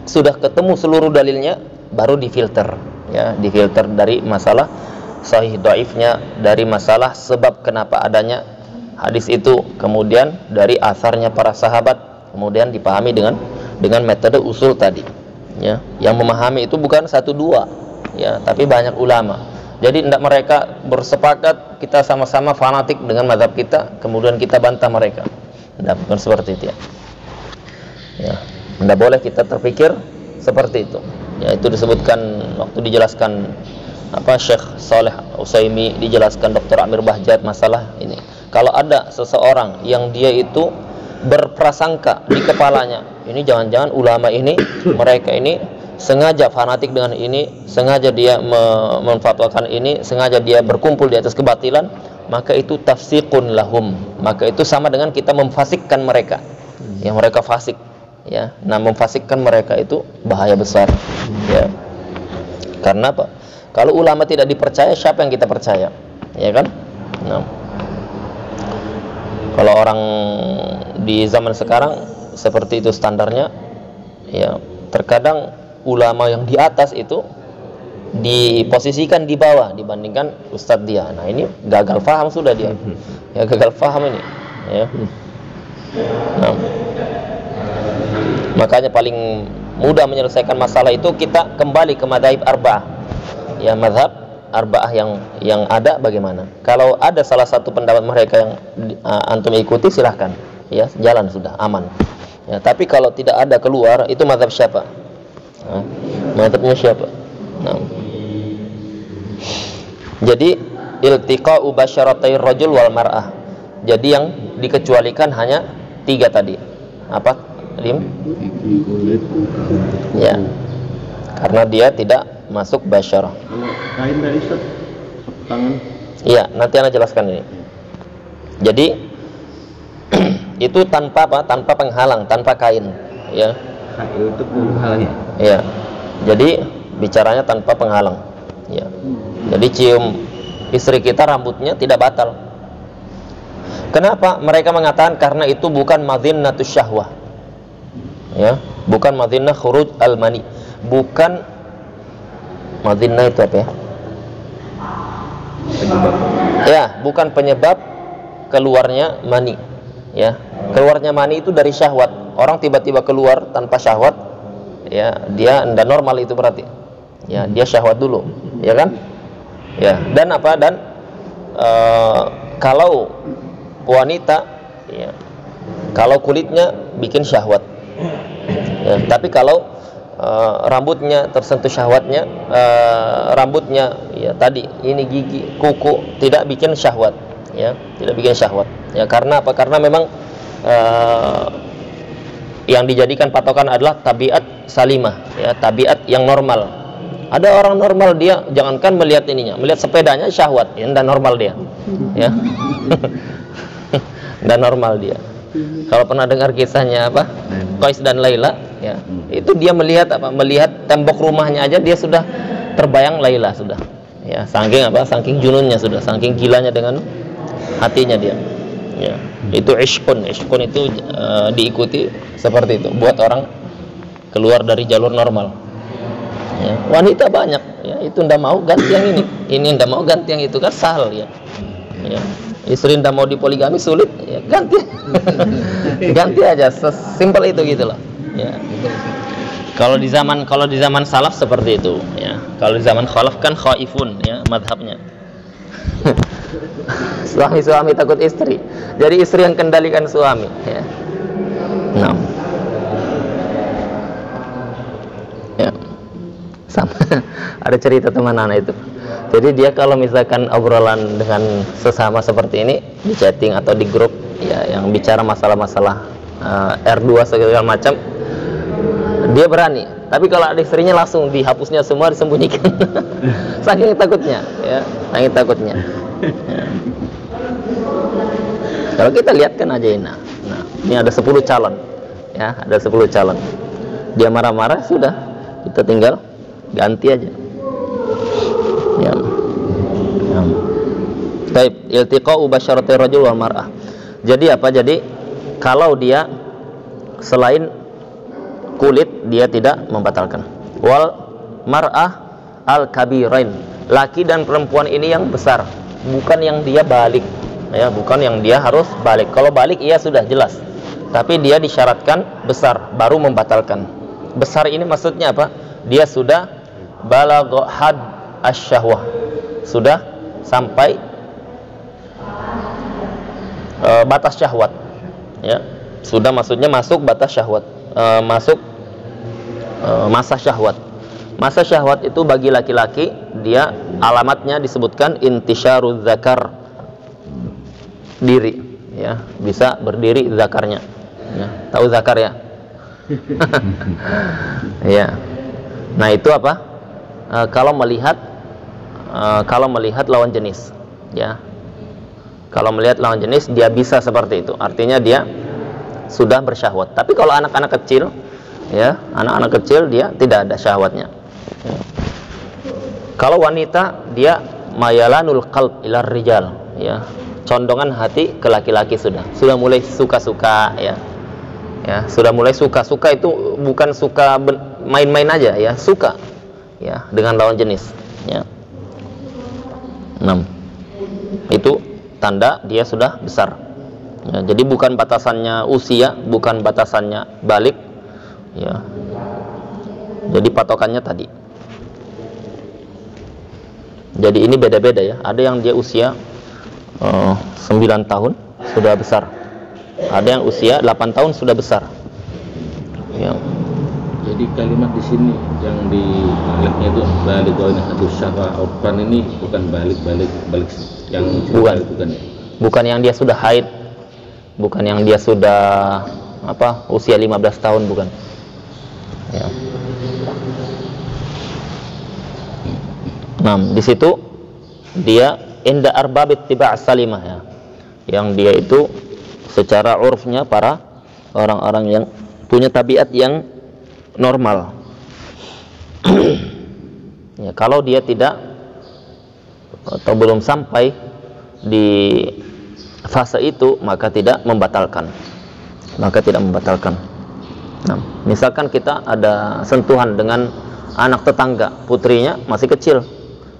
sudah ketemu seluruh dalilnya, baru difilter, ya, difilter dari masalah sahih dhaifnya, dari masalah sebab kenapa adanya hadis itu, kemudian dari asarnya para sahabat, kemudian dipahami dengan metode usul tadi, ya. Yang memahami itu bukan satu dua, ya, tapi banyak ulama. Jadi tidak mereka bersepakat kita sama-sama fanatik dengan mazhab kita, kemudian kita bantah mereka. Tidak, bukan seperti itu, ya. Ya, tidak boleh kita terpikir seperti itu. Ya, itu disebutkan waktu dijelaskan Syekh Saleh Utsaimin, dijelaskan Dr. Amir Bahjat masalah ini. Kalau ada seseorang yang dia itu berprasangka di kepalanya, ini jangan-jangan ulama ini, mereka ini sengaja fanatik dengan ini, sengaja dia memfatwakan ini, sengaja dia berkumpul di atas kebatilan, maka itu tafsiqun lahum, maka itu sama dengan kita memfasikkan mereka, yang mereka fasik, ya. Nah, memfasikkan mereka itu bahaya besar, ya. Karena apa? Kalau ulama tidak dipercaya, siapa yang kita percaya, ya kan? Nah, kalau orang di zaman sekarang seperti itu standarnya, ya, terkadang ulama yang di atas itu diposisikan di bawah dibandingkan ustadz dia. Nah, ini gagal faham sudah dia, ya, gagal faham ini, ya. Nah, makanya paling mudah menyelesaikan masalah itu kita kembali ke madzhab arba'ah, ya, mazhab arba'ah yang ada bagaimana. Kalau ada salah satu pendapat mereka yang antum ikuti, silahkan, ya, jalan sudah aman, ya. Tapi kalau tidak ada keluar, itu mazhab siapa? Nah, mazhabnya siapa? Nah, jadi iltiqa'u basyaratai rajul wal mar'ah. Jadi yang dikecualikan hanya 3 tadi. Apa? Lim? Ya. Karena dia tidak masuk basyarah. Kalau kain dari sapu tangan. Iya, nanti Anda jelaskan ini. Jadi itu tanpa apa? Tanpa penghalang, tanpa kain, ya. Itu penghalangnya. Iya. Jadi bicaranya tanpa penghalang, ya. Jadi cium istri kita rambutnya tidak batal. Kenapa? Mereka mengatakan karena itu bukan madhinnatus syahwah, ya, bukan madhinnah khuruj al-mani, bukan madhinnah itu apa, ya? Penyebab. Ya, bukan penyebab keluarnya mani, ya. Keluarnya mani itu dari syahwat. Orang tiba-tiba keluar tanpa syahwat, ya, dia tidak normal itu berarti, ya, dia syahwat dulu, ya kan, ya. Dan apa, dan kalau wanita, ya, kalau kulitnya bikin syahwat, ya, tapi kalau rambutnya tersentuh syahwatnya, rambutnya, ya, tadi ini gigi, kuku tidak bikin syahwat, ya, tidak bikin syahwat, ya. Karena apa? Karena memang yang dijadikan patokan adalah tabiat salimah, ya, tabiat yang normal. Ada orang normal, dia jangankan melihat ininya, melihat sepedanya syahwat, ya, tidak normal dia, ya. Tidak normal dia. Kalau pernah dengar kisahnya apa, Qais dan Laila, ya, itu dia melihat apa, melihat tembok rumahnya aja dia sudah terbayang Laila sudah, ya, saking apa, saking jununnya sudah, saking gilanya dengan hatinya dia, ya. Itu ishqun itu diikuti seperti itu, buat orang keluar dari jalur normal, ya. Wanita banyak, ya, itu ndak mau ganti yang ini ndak mau ganti yang itu, kan sahal, ya, ya. Istri ndak mau dipoligami sulit, ya, ganti ganti aja, sesimpel itu gitu loh, ya. Kalau di zaman salaf seperti itu, ya. Kalau di zaman khalaf kan khaifun, ya, madhabnya. Suami takut istri, jadi istri yang kendalikan suami, ya. Nah, ya, sama. Ada cerita teman anak itu. Jadi dia kalau misalkan obrolan dengan sesama seperti ini di chatting atau di grup, ya, yang bicara masalah-masalah R2 segala macam, dia berani. Tapi kalau ada istrinya langsung dihapusnya semua, disembunyikan. Saking takutnya, ya, saking takutnya. Ya. Kalau kita lihat kan aja ini. Nah, ini ada 10 calon. Ya, ada 10 calon. Dia marah-marah sudah, kita tinggal ganti aja. Ya. Baik, iltiqa'u basyaratir rajul wal mar'ah. Jadi apa? Jadi kalau dia selain kulit dia tidak membatalkan. Wal mar'ah al-kabirain. Laki dan perempuan ini yang besar, bukan yang dia balik. Ya, bukan yang dia harus balik. Kalau balik iya sudah jelas. Tapi dia disyaratkan besar baru membatalkan. Besar ini maksudnya apa? Dia sudah balagha had asyahwah. Sudah sampai batas syahwat. Ya. Sudah maksudnya masuk batas syahwat. Masuk masa syahwat. Masa syahwat itu bagi laki-laki dia alamatnya disebutkan intisyaruz zakar, diri, ya, bisa berdiri zakarnya, ya, tahu zakar ya? Ya, nah itu apa? Kalau melihat lawan jenis, ya, kalau melihat lawan jenis dia bisa seperti itu, artinya dia sudah bersyahwat. Tapi kalau anak-anak kecil, ya, anak-anak kecil dia tidak ada syahwatnya. Ya. Kalau wanita dia mayalanul qalb ilar rijal, ya, condongan hati ke laki-laki sudah mulai suka-suka, ya. Ya, sudah mulai suka-suka itu bukan suka main-main aja, ya, suka, ya, dengan lawan jenis, ya. 6. Itu tanda dia sudah besar. Ya, jadi bukan batasannya usia, bukan batasannya balik, ya. Jadi patokannya tadi. Jadi ini beda-beda ya. Ada yang dia usia 9 tahun sudah besar. Ada yang usia 8 tahun sudah besar. Ya. Jadi kalimat di sini yang di baliknya itu balik goin hadus syahwa urfan ini bukan balik yang bukan. Bukan ya? Bukan yang dia sudah haid. Bukan yang dia sudah usia 15 tahun, bukan. Ya. Nah, di situ dia inda arbabit tiba' salimah, ya. Yang dia itu secara urfnya para orang-orang yang punya tabiat yang normal. Ya, kalau dia tidak atau belum sampai di fase itu maka tidak membatalkan. Nah, misalkan kita ada sentuhan dengan anak tetangga, putrinya masih kecil,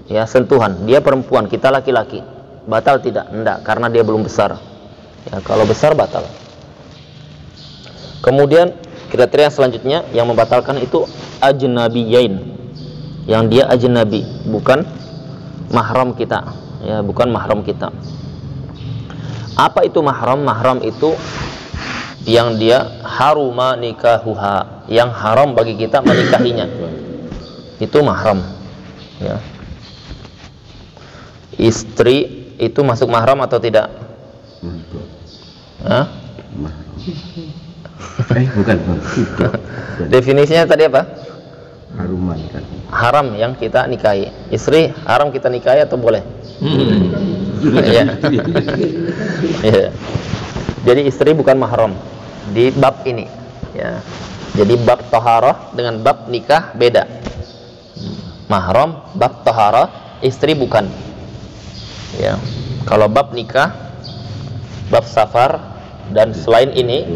ya, sentuhan, dia perempuan, kita laki-laki, batal tidak? Enggak, karena dia belum besar. Ya, kalau besar batal. Kemudian kriteria selanjutnya yang membatalkan itu ajnabiyain, yang dia ajnabi, bukan mahram kita, ya, bukan mahram kita. Apa itu mahram? Mahram itu yang dia haruma nikahuha, yang haram bagi kita menikahinya, itu mahram, ya. Istri itu masuk mahram atau tidak? Hah? Bukan. Definisinya tadi apa? Haruman kan. Haram yang kita nikahi. Istri haram kita nikahi atau boleh? Iya. Iya. Jadi istri bukan mahram di bab ini, ya. Jadi bab taharah dengan bab nikah beda. Mahram bab taharah, istri bukan. Ya. Kalau bab nikah, bab safar dan selain ini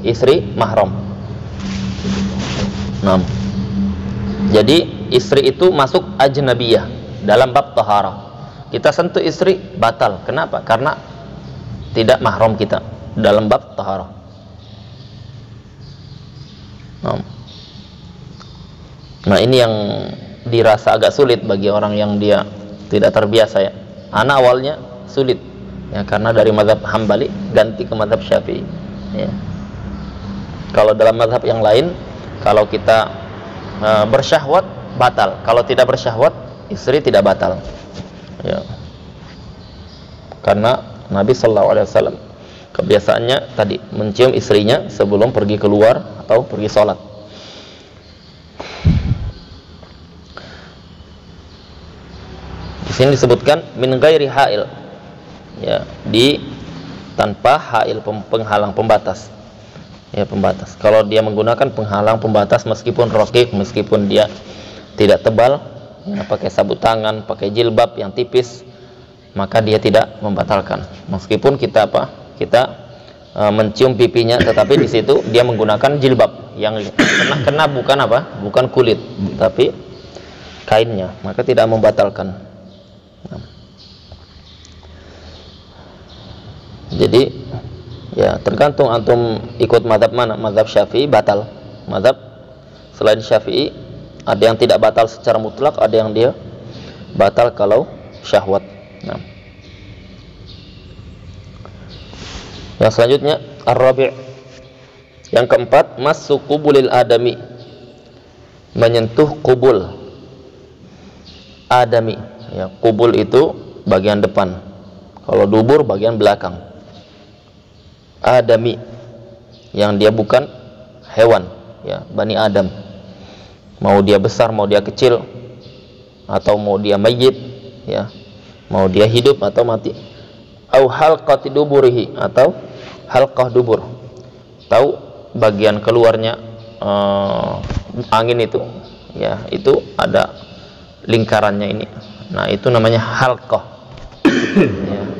istri mahram. Nah, jadi istri itu masuk ajnabiyah dalam bab taharah. Kita sentuh istri batal. Kenapa? Karena tidak mahram kita dalam bab taharah. Nah, ini yang dirasa agak sulit bagi orang yang dia tidak terbiasa, ya. Anak awalnya sulit, ya, karena dari mazhab Hambali ganti ke mazhab Syafi'i, ya. Kalau dalam mazhab yang lain, kalau kita bersyahwat batal, kalau tidak bersyahwat istri tidak batal, ya. Karena Nabi SAW kebiasaannya tadi mencium istrinya sebelum pergi keluar atau pergi sholat. Di sini disebutkan min ghairi hail, ya, di tanpa hail, penghalang, pembatas. Ya, pembatas. Kalau dia menggunakan penghalang, pembatas, meskipun rokik, meskipun dia tidak tebal, ya, pakai sabut tangan, pakai jilbab yang tipis, maka dia tidak membatalkan. Meskipun kita mencium pipinya, tetapi di situ dia menggunakan jilbab yang kena bukan bukan kulit, tapi kainnya, maka tidak membatalkan. Jadi ya tergantung antum ikut mazhab mana. Mazhab Syafi'i batal. Mazhab selain Syafi'i ada yang tidak batal secara mutlak, ada yang dia batal kalau syahwat. Nah, yang selanjutnya ar-rabi', yang keempat, massu qubulil adami, menyentuh kubul adami. Ya, kubul itu bagian depan, kalau dubur bagian belakang. Adami, yang dia bukan hewan, ya, Bani Adam, mau dia besar, mau dia kecil, atau mau dia mayyit, ya, mau dia hidup atau mati. Au halqati duburihi, atau halqah dubur, tahu bagian keluarnya angin itu, ya, itu ada lingkarannya ini. Nah, itu namanya halqah. Ya.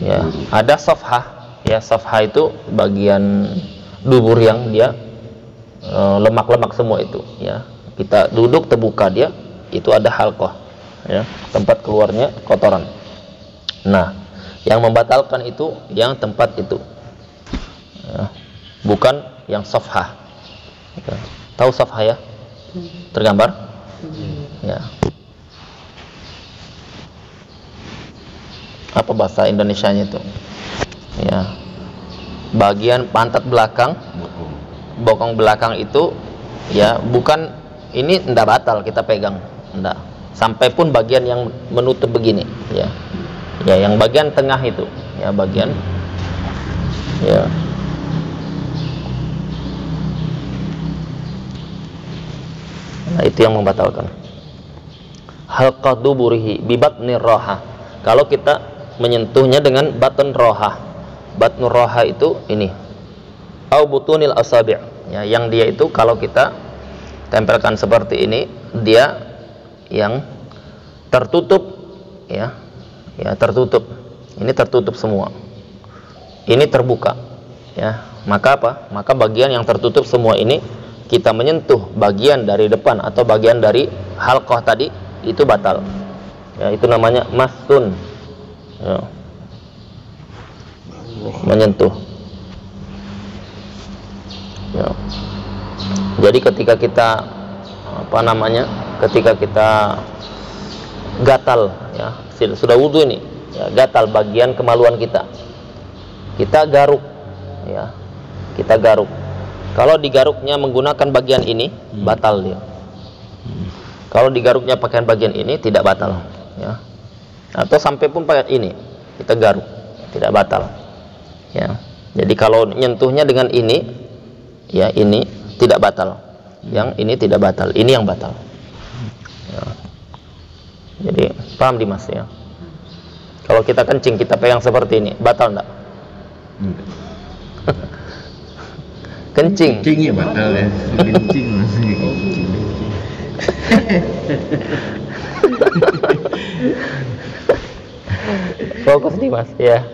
Ya, ada safhah. Ya, safhah itu bagian dubur yang dia lemak-lemak semua itu, ya. Kita duduk terbuka dia, itu ada halqah, ya, tempat keluarnya kotoran. Nah, yang membatalkan itu yang tempat itu, ya, bukan yang safhah. Ya. Tahu safhah, ya? Tergambar? Ya. Apa bahasa Indonesianya itu? Ya, bagian pantat belakang, bokong belakang itu, ya, bukan ini ndak batal kita pegang, ndak. Sampai pun bagian yang menutup begini, ya, ya, yang bagian tengah itu, ya, bagian, ya. Nah, itu yang membatalkan. Halqah duburihi bi batnir roha. Kalau kita menyentuhnya dengan batn roha. Batnur roha itu ini. Au butunil asabi', ya, yang dia itu kalau kita tempelkan seperti ini, dia yang tertutup, ya, ya, tertutup. Ini tertutup semua. Ini terbuka, ya. Maka apa? Maka bagian yang tertutup semua ini kita menyentuh bagian dari depan atau bagian dari halqah tadi, itu batal. Ya, itu namanya masun. Ya. Menyentuh. Ya. Jadi ketika kita ketika kita gatal, ya, sudah wudu ini, ya, gatal bagian kemaluan kita garuk, ya, kita garuk. Kalau digaruknya menggunakan bagian ini, batal dia. Kalau digaruknya pakaian bagian ini, tidak batal, ya. Atau sampai pun pakai ini kita garuk, tidak batal, ya. Jadi kalau nyentuhnya dengan ini, ya, ini tidak batal, yang ini tidak batal, ini yang batal, ya. Jadi paham Dimas, ya? Kalau kita kencing, kita pegang seperti ini, batal enggak? Kencing ya batal, ya. Kencing masih fokus nih Mas, ya.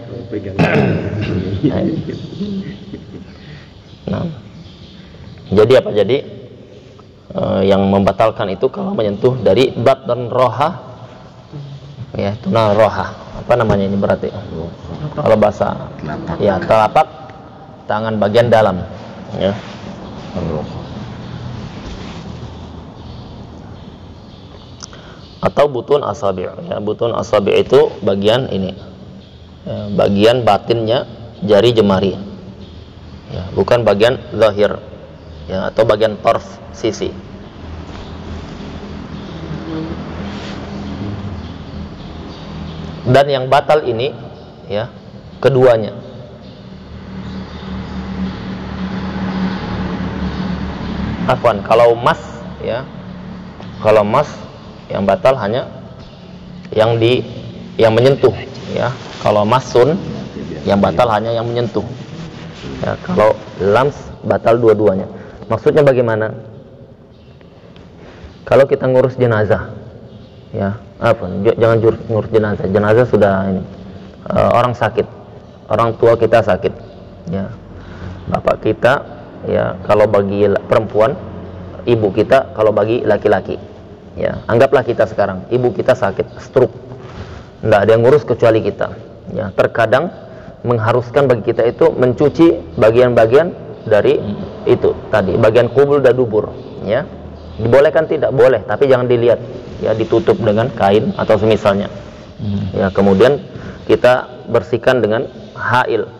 Nah, jadi apa? Jadi yang membatalkan itu kalau menyentuh dari batn roha, ya, tuna roha. Apa namanya ini berarti? Kalau bahasa, ya, telapak tangan bagian dalam, ya. Atau butun asabi', ya, butun asabi' itu bagian ini, ya, bagian batinnya jari jemari, ya, bukan bagian zahir, ya, atau bagian torf, sisi. Dan yang batal ini, ya, keduanya. Afwan, kalau mas, ya, kalau mas yang batal hanya yang di yang menyentuh, ya. Kalau masun yang batal hanya yang menyentuh. Ya, kalau lams batal dua-duanya. Maksudnya bagaimana? Kalau kita ngurus jenazah, ya, jangan ngurus jenazah. Jenazah sudah ini, orang sakit, orang tua kita sakit, ya, bapak kita, ya, kalau bagi perempuan, ibu kita, kalau bagi laki-laki, ya, anggaplah kita sekarang, ibu kita sakit, stroke, nggak ada yang ngurus kecuali kita, ya. Terkadang mengharuskan bagi kita itu mencuci bagian-bagian dari itu tadi, bagian kubul dan dubur, ya. Dibolehkan tidak? Boleh, tapi jangan dilihat, ya, ditutup dengan kain atau semisalnya, ya. Kemudian kita bersihkan dengan hail,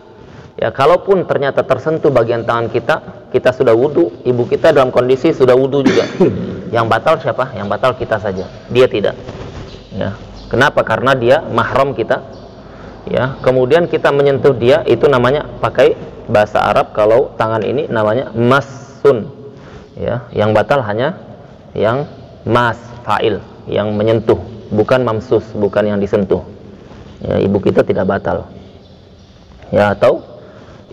ya. Kalaupun ternyata tersentuh bagian tangan kita, kita sudah wudu, ibu kita dalam kondisi sudah wudu juga, yang batal siapa? Yang batal kita saja, dia tidak, ya. Kenapa? Karena dia mahram kita, ya. Kemudian kita menyentuh dia, itu namanya, pakai bahasa Arab kalau tangan ini namanya masun, ya. Yang batal hanya yang mas, fa'il, yang menyentuh, bukan mamsus, bukan yang disentuh, ya. Ibu kita tidak batal, ya. Atau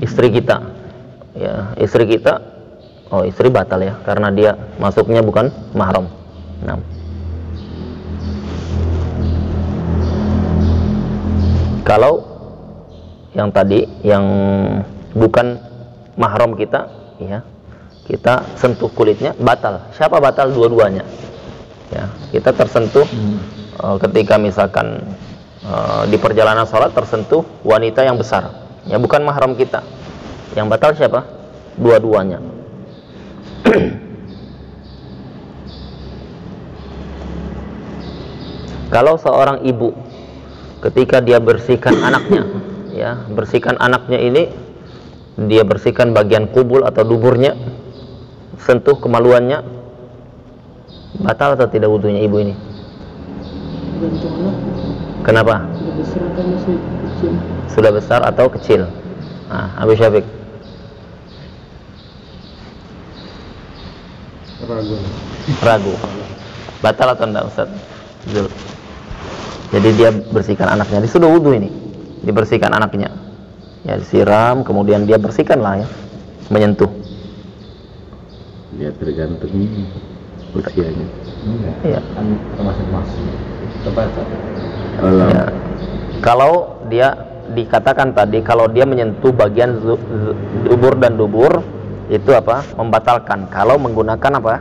istri kita, ya, istri kita, oh, istri batal, ya, karena dia masuknya bukan mahram. Nah, kalau yang tadi, yang bukan mahram kita, ya, kita sentuh kulitnya, batal. Siapa batal? Dua-duanya, ya. Kita tersentuh ketika misalkan di perjalanan sholat tersentuh wanita yang besar, ya, bukan mahram kita. Yang batal siapa? Dua-duanya. Kalau seorang ibu ketika dia bersihkan anaknya, ya, bersihkan anaknya ini, dia bersihkan bagian kubul atau duburnya, sentuh kemaluannya, batal atau tidak wudunya ibu ini? Kenapa? Sudah besar atau masih kecil? Sudah besar atau kecil? Nah, Abu Syafiq. Ragu. Batal atau enggak, Ustaz? Zul. Jadi dia bersihkan anaknya, dia sudah wudu ini, dibersihkan anaknya, ya, disiram, kemudian dia bersihkan lah, ya, menyentuh. Dia tergantung usianya. Iya. Termasuk masuk. Terbaca. Ya. Kalau dia dikatakan tadi, kalau dia menyentuh bagian dubur dan dubur, itu apa? Membatalkan. Kalau menggunakan apa?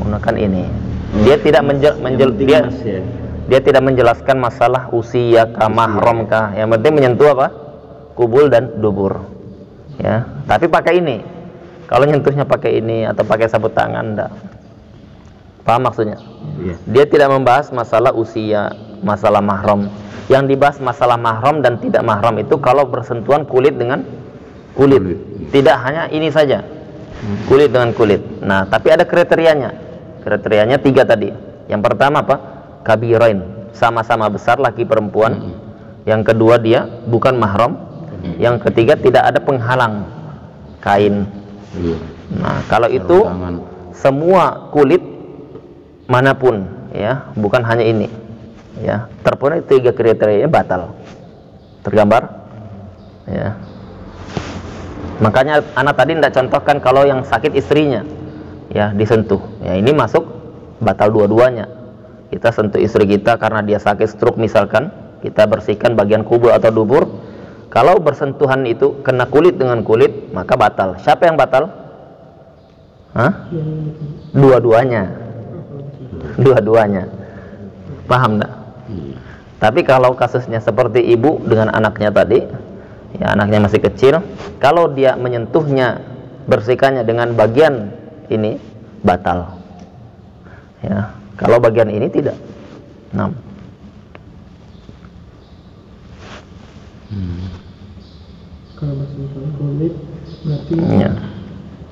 Menggunakan ini. Dia tidak dia tidak menjelaskan masalah usia kah, mahram kah. Yang penting menyentuh apa? Kubul dan dubur, ya. Tapi pakai ini. Kalau nyentuhnya pakai ini atau pakai sabut tangan, enggak. Paham maksudnya? Iya. Dia tidak membahas masalah usia, masalah mahram. Yang dibahas masalah mahram dan tidak mahram itu kalau bersentuhan kulit dengan kulit. Tidak hanya ini saja, kulit dengan kulit. Nah, tapi ada kriterianya. Kriterianya 3 tadi. Yang pertama apa? Kabirain, sama-sama besar, laki perempuan. Yang kedua, dia bukan mahram. Yang ketiga, tidak ada penghalang, kain. Nah, kalau itu semua kulit manapun, ya, bukan hanya ini, ya, terpenuhi 3 kriterianya, batal. Tergambar, ya. Makanya anak tadi tidak contohkan kalau yang sakit istrinya, ya, disentuh, ya, ini masuk batal dua-duanya. Kita sentuh istri kita karena dia sakit stroke misalkan, kita bersihkan bagian kubul atau dubur. Kalau bersentuhan itu kena kulit dengan kulit, maka batal. Siapa yang batal? Hah? Dua-duanya. Dua-duanya. Paham enggak? Tapi kalau kasusnya seperti ibu dengan anaknya tadi, ya, anaknya masih kecil, kalau dia menyentuhnya, bersihkannya dengan bagian ini, batal, ya. Kalau bagian ini tidak. Nah, Kalau bersentuhan kulit berarti ya,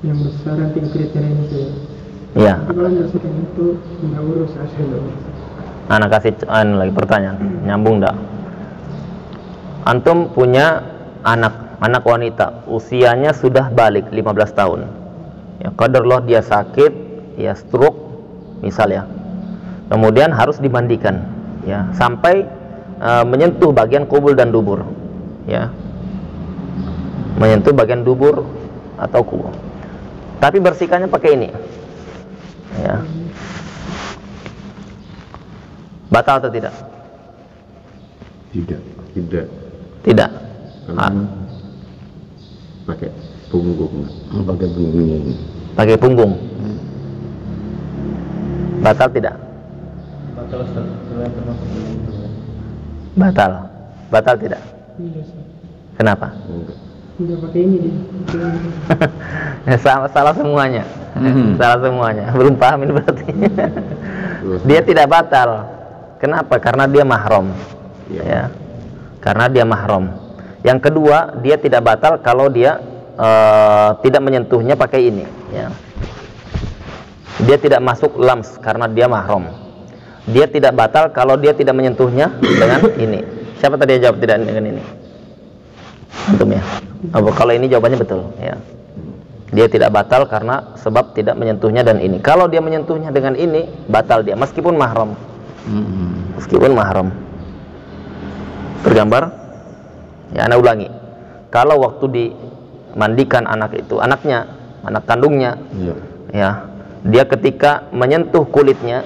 yang besar nanti kriteria itu, ya. Ya. Tapi kalau bersihkan itu nggak urus asal dong. Anak kasih lagi pertanyaan, nyambung enggak? Antum punya anak wanita, usianya sudah balik 15 tahun. Ya, qadarullah dia sakit, ya, stroke misal, ya. Kemudian harus dimandikan, ya, sampai menyentuh bagian kubul dan dubur, ya, menyentuh bagian dubur atau kubul. Tapi bersihkannya pakai ini, ya. Batal atau tidak? Tidak. Tidak. Karena pakai punggungnya ini. Pakai punggung. Batal tidak? Batal tidak? Iya sih. Kenapa? Udah pakai ini dia. Salah semuanya. Salah semuanya. Belum paham ini berarti. Dia tidak batal. Kenapa? Karena dia mahram. Ya. Karena dia mahram. Yang kedua, dia tidak batal kalau dia tidak menyentuhnya pakai ini, ya. Dia tidak masuk lams karena dia mahram. Dia tidak batal kalau dia tidak menyentuhnya dengan ini. Siapa tadi yang jawab tidak dengan ini? Antum ya? Kalau ini jawabannya betul, ya. Dia tidak batal karena sebab tidak menyentuhnya dan ini. Kalau dia menyentuhnya dengan ini, batal dia meskipun mahram. Meskipun mahram. Tergambar? Ya, Anda ulangi. Kalau waktu dimandikan anak itu, anak kandungnya, ya, dia ketika menyentuh kulitnya,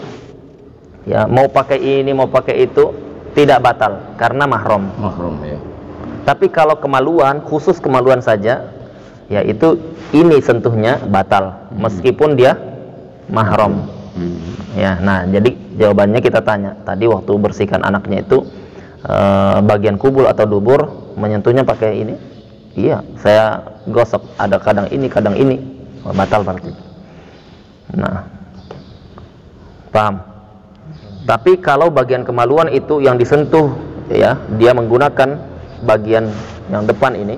ya, mau pakai ini, mau pakai itu, tidak batal karena mahram. Ya. Tapi kalau kemaluan, khusus kemaluan saja, ya itu ini sentuhnya batal, meskipun dia mahram. Ya, nah jadi jawabannya kita tanya tadi waktu bersihkan anaknya itu, bagian kubul atau dubur menyentuhnya pakai ini, iya, saya gosok, ada kadang ini, batal berarti. Nah, paham? Tapi kalau bagian kemaluan itu yang disentuh, ya, dia menggunakan bagian yang depan ini,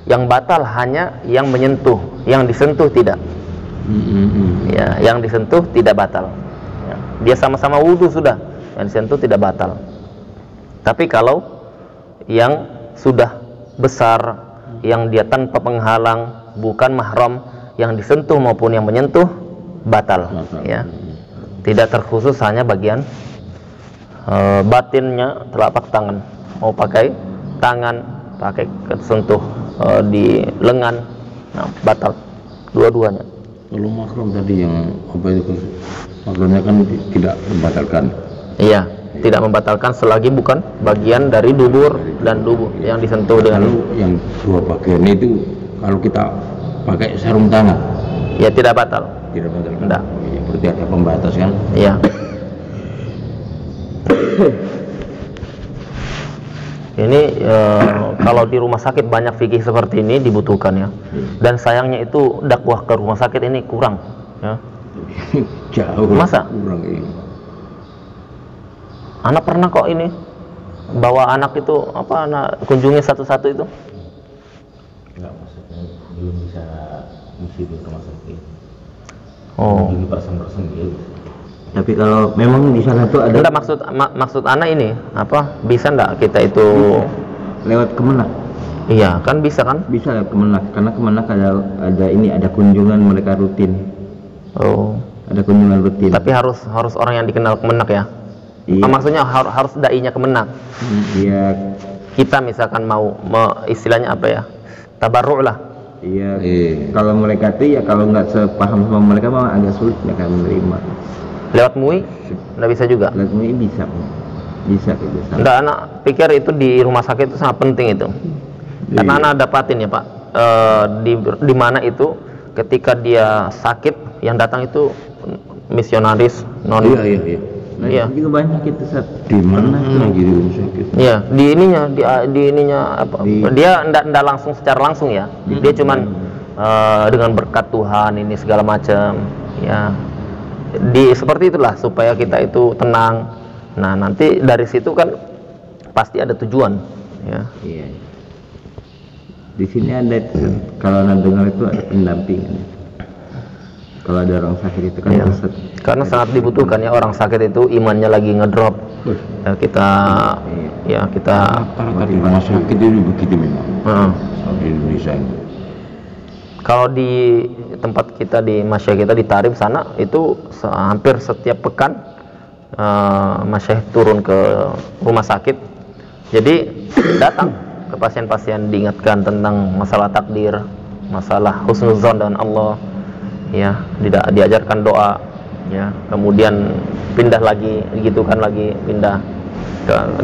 yang batal hanya yang menyentuh, yang disentuh tidak. Ya, yang disentuh tidak batal. Ya, dia sama-sama wudhu sudah, yang disentuh tidak batal. Tapi kalau yang sudah besar, yang dia tanpa penghalang, bukan mahram, yang disentuh maupun yang menyentuh, batal. Ya, tidak terkhusus hanya bagian batinnya, telapak tangan, mau pakai tangan, pakai sentuh di lengan, nah, batal dua-duanya. Kalau mahram tadi yang apa itu, mahramnya kan tidak membatalkan. Iya, tidak membatalkan selagi bukan bagian dari dubur dan dubur yang disentuh dengan. Lalu yang dua bagian itu kalau kita pakai sarung tangan, ya tidak batal. tidak batal. Tidak. Ya, berarti ada pembatas kan? Iya. Ini kalau di rumah sakit banyak fikih seperti ini dibutuhkan, ya. Dan sayangnya itu dakwah ke rumah sakit ini kurang, ya. Jauh. Masa? Kurang ini. Anak pernah kok ini bawa anak itu anak kunjungi satu-satu itu. Enggak, maksudnya belum bisa ngisi di rumah sakit. Oh. Ini person gitu. Tapi kalau memang di sana tuh ada. Enggak, maksud anak ini bisa enggak kita itu Lewat Kemenak. Iya, kan bisa kan? Bisa lewat Kemenak, karena Kemenak ada kunjungan mereka rutin. Oh. Ada kunjungan rutin. Tapi harus orang yang dikenal Kemenak, ya. Iya. Maksudnya harus dai-nya Kemenak. Iya. Kita misalkan mau istilahnya apa ya? Tabarru' lah. Iya. Kalau mereka tuh ya kalau nggak sepaham sama mereka mah agak sulit mereka menerima. Lewat MUI enggak bisa juga. Lewat MUI bisa. Bisa gitu. Enggak, anak pikir itu di rumah sakit itu sangat penting itu. Karena anak dapatin ya, Pak. Di mana itu ketika dia sakit yang datang itu misionaris non. Iya. Nah, Iya. itu juga banyak itu Sat. Di mana lagi di rumah sakit? Iya, di ininya apa? Dia enggak langsung secara langsung, ya. Dia cuman dengan berkat Tuhan ini segala macam, ya. Seperti itulah supaya kita itu tenang. Nah, nanti dari situ kan pasti ada tujuan, ya. Iya. Di sini ada kalau anda dengar itu ada pendampingan. Kalau ada orang sakit itu kan Iya. Karena sangat dibutuhkan, ya, orang sakit itu imannya lagi ngedrop. Ya, kita Rata-rata di rumah sakit itu begitu memang. Di Indonesia ini. Kalau di tempat kita di Masyayikh kita di Tarif sana itu hampir setiap pekan Masyayikh turun ke rumah sakit Jadi datang ke pasien-pasien diingatkan tentang masalah takdir, masalah husnuzon dengan Allah, ya, tidak diajarkan doa, ya, kemudian pindah lagi, digitukan lagi, pindah,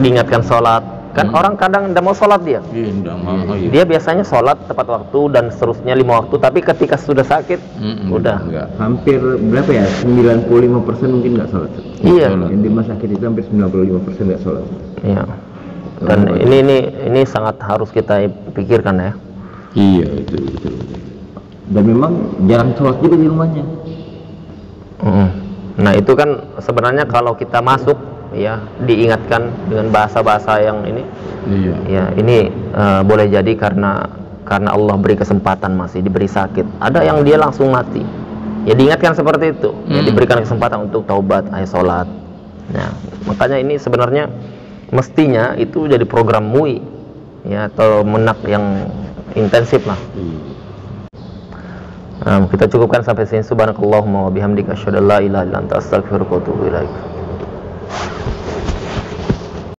diingatkan sholat. Kan orang kadang tidak mau sholat dia. Iya, enggak mau. Iya. Dia biasanya sholat tepat waktu dan seterusnya 5 waktu, tapi ketika sudah sakit, udah. Enggak. Hampir berapa ya? 95% mungkin nggak sholat. Iya. Yang di rumah sakit itu hampir 95% nggak sholat. Iya. Dan ini sangat harus kita pikirkan ya. Iya, itu. Dan memang jarang sholat juga di rumahnya. Nah itu kan sebenarnya kalau kita masuk, ya, diingatkan dengan bahasa-bahasa yang ini, Iya. ya, ini boleh jadi karena Allah beri kesempatan, masih diberi sakit. Ada yang dia langsung mati, ya diingatkan seperti itu, ya, diberikan kesempatan untuk taubat, ayo sholat. Nah makanya ini sebenarnya mestinya itu jadi program MUI, ya, atau menak yang intensif lah. Kita cukupkan sampai sini. Subhanakallahumma wa bihamdika asyhadu an la ilaha illa anta astaghfiruka wa atubu ilaik.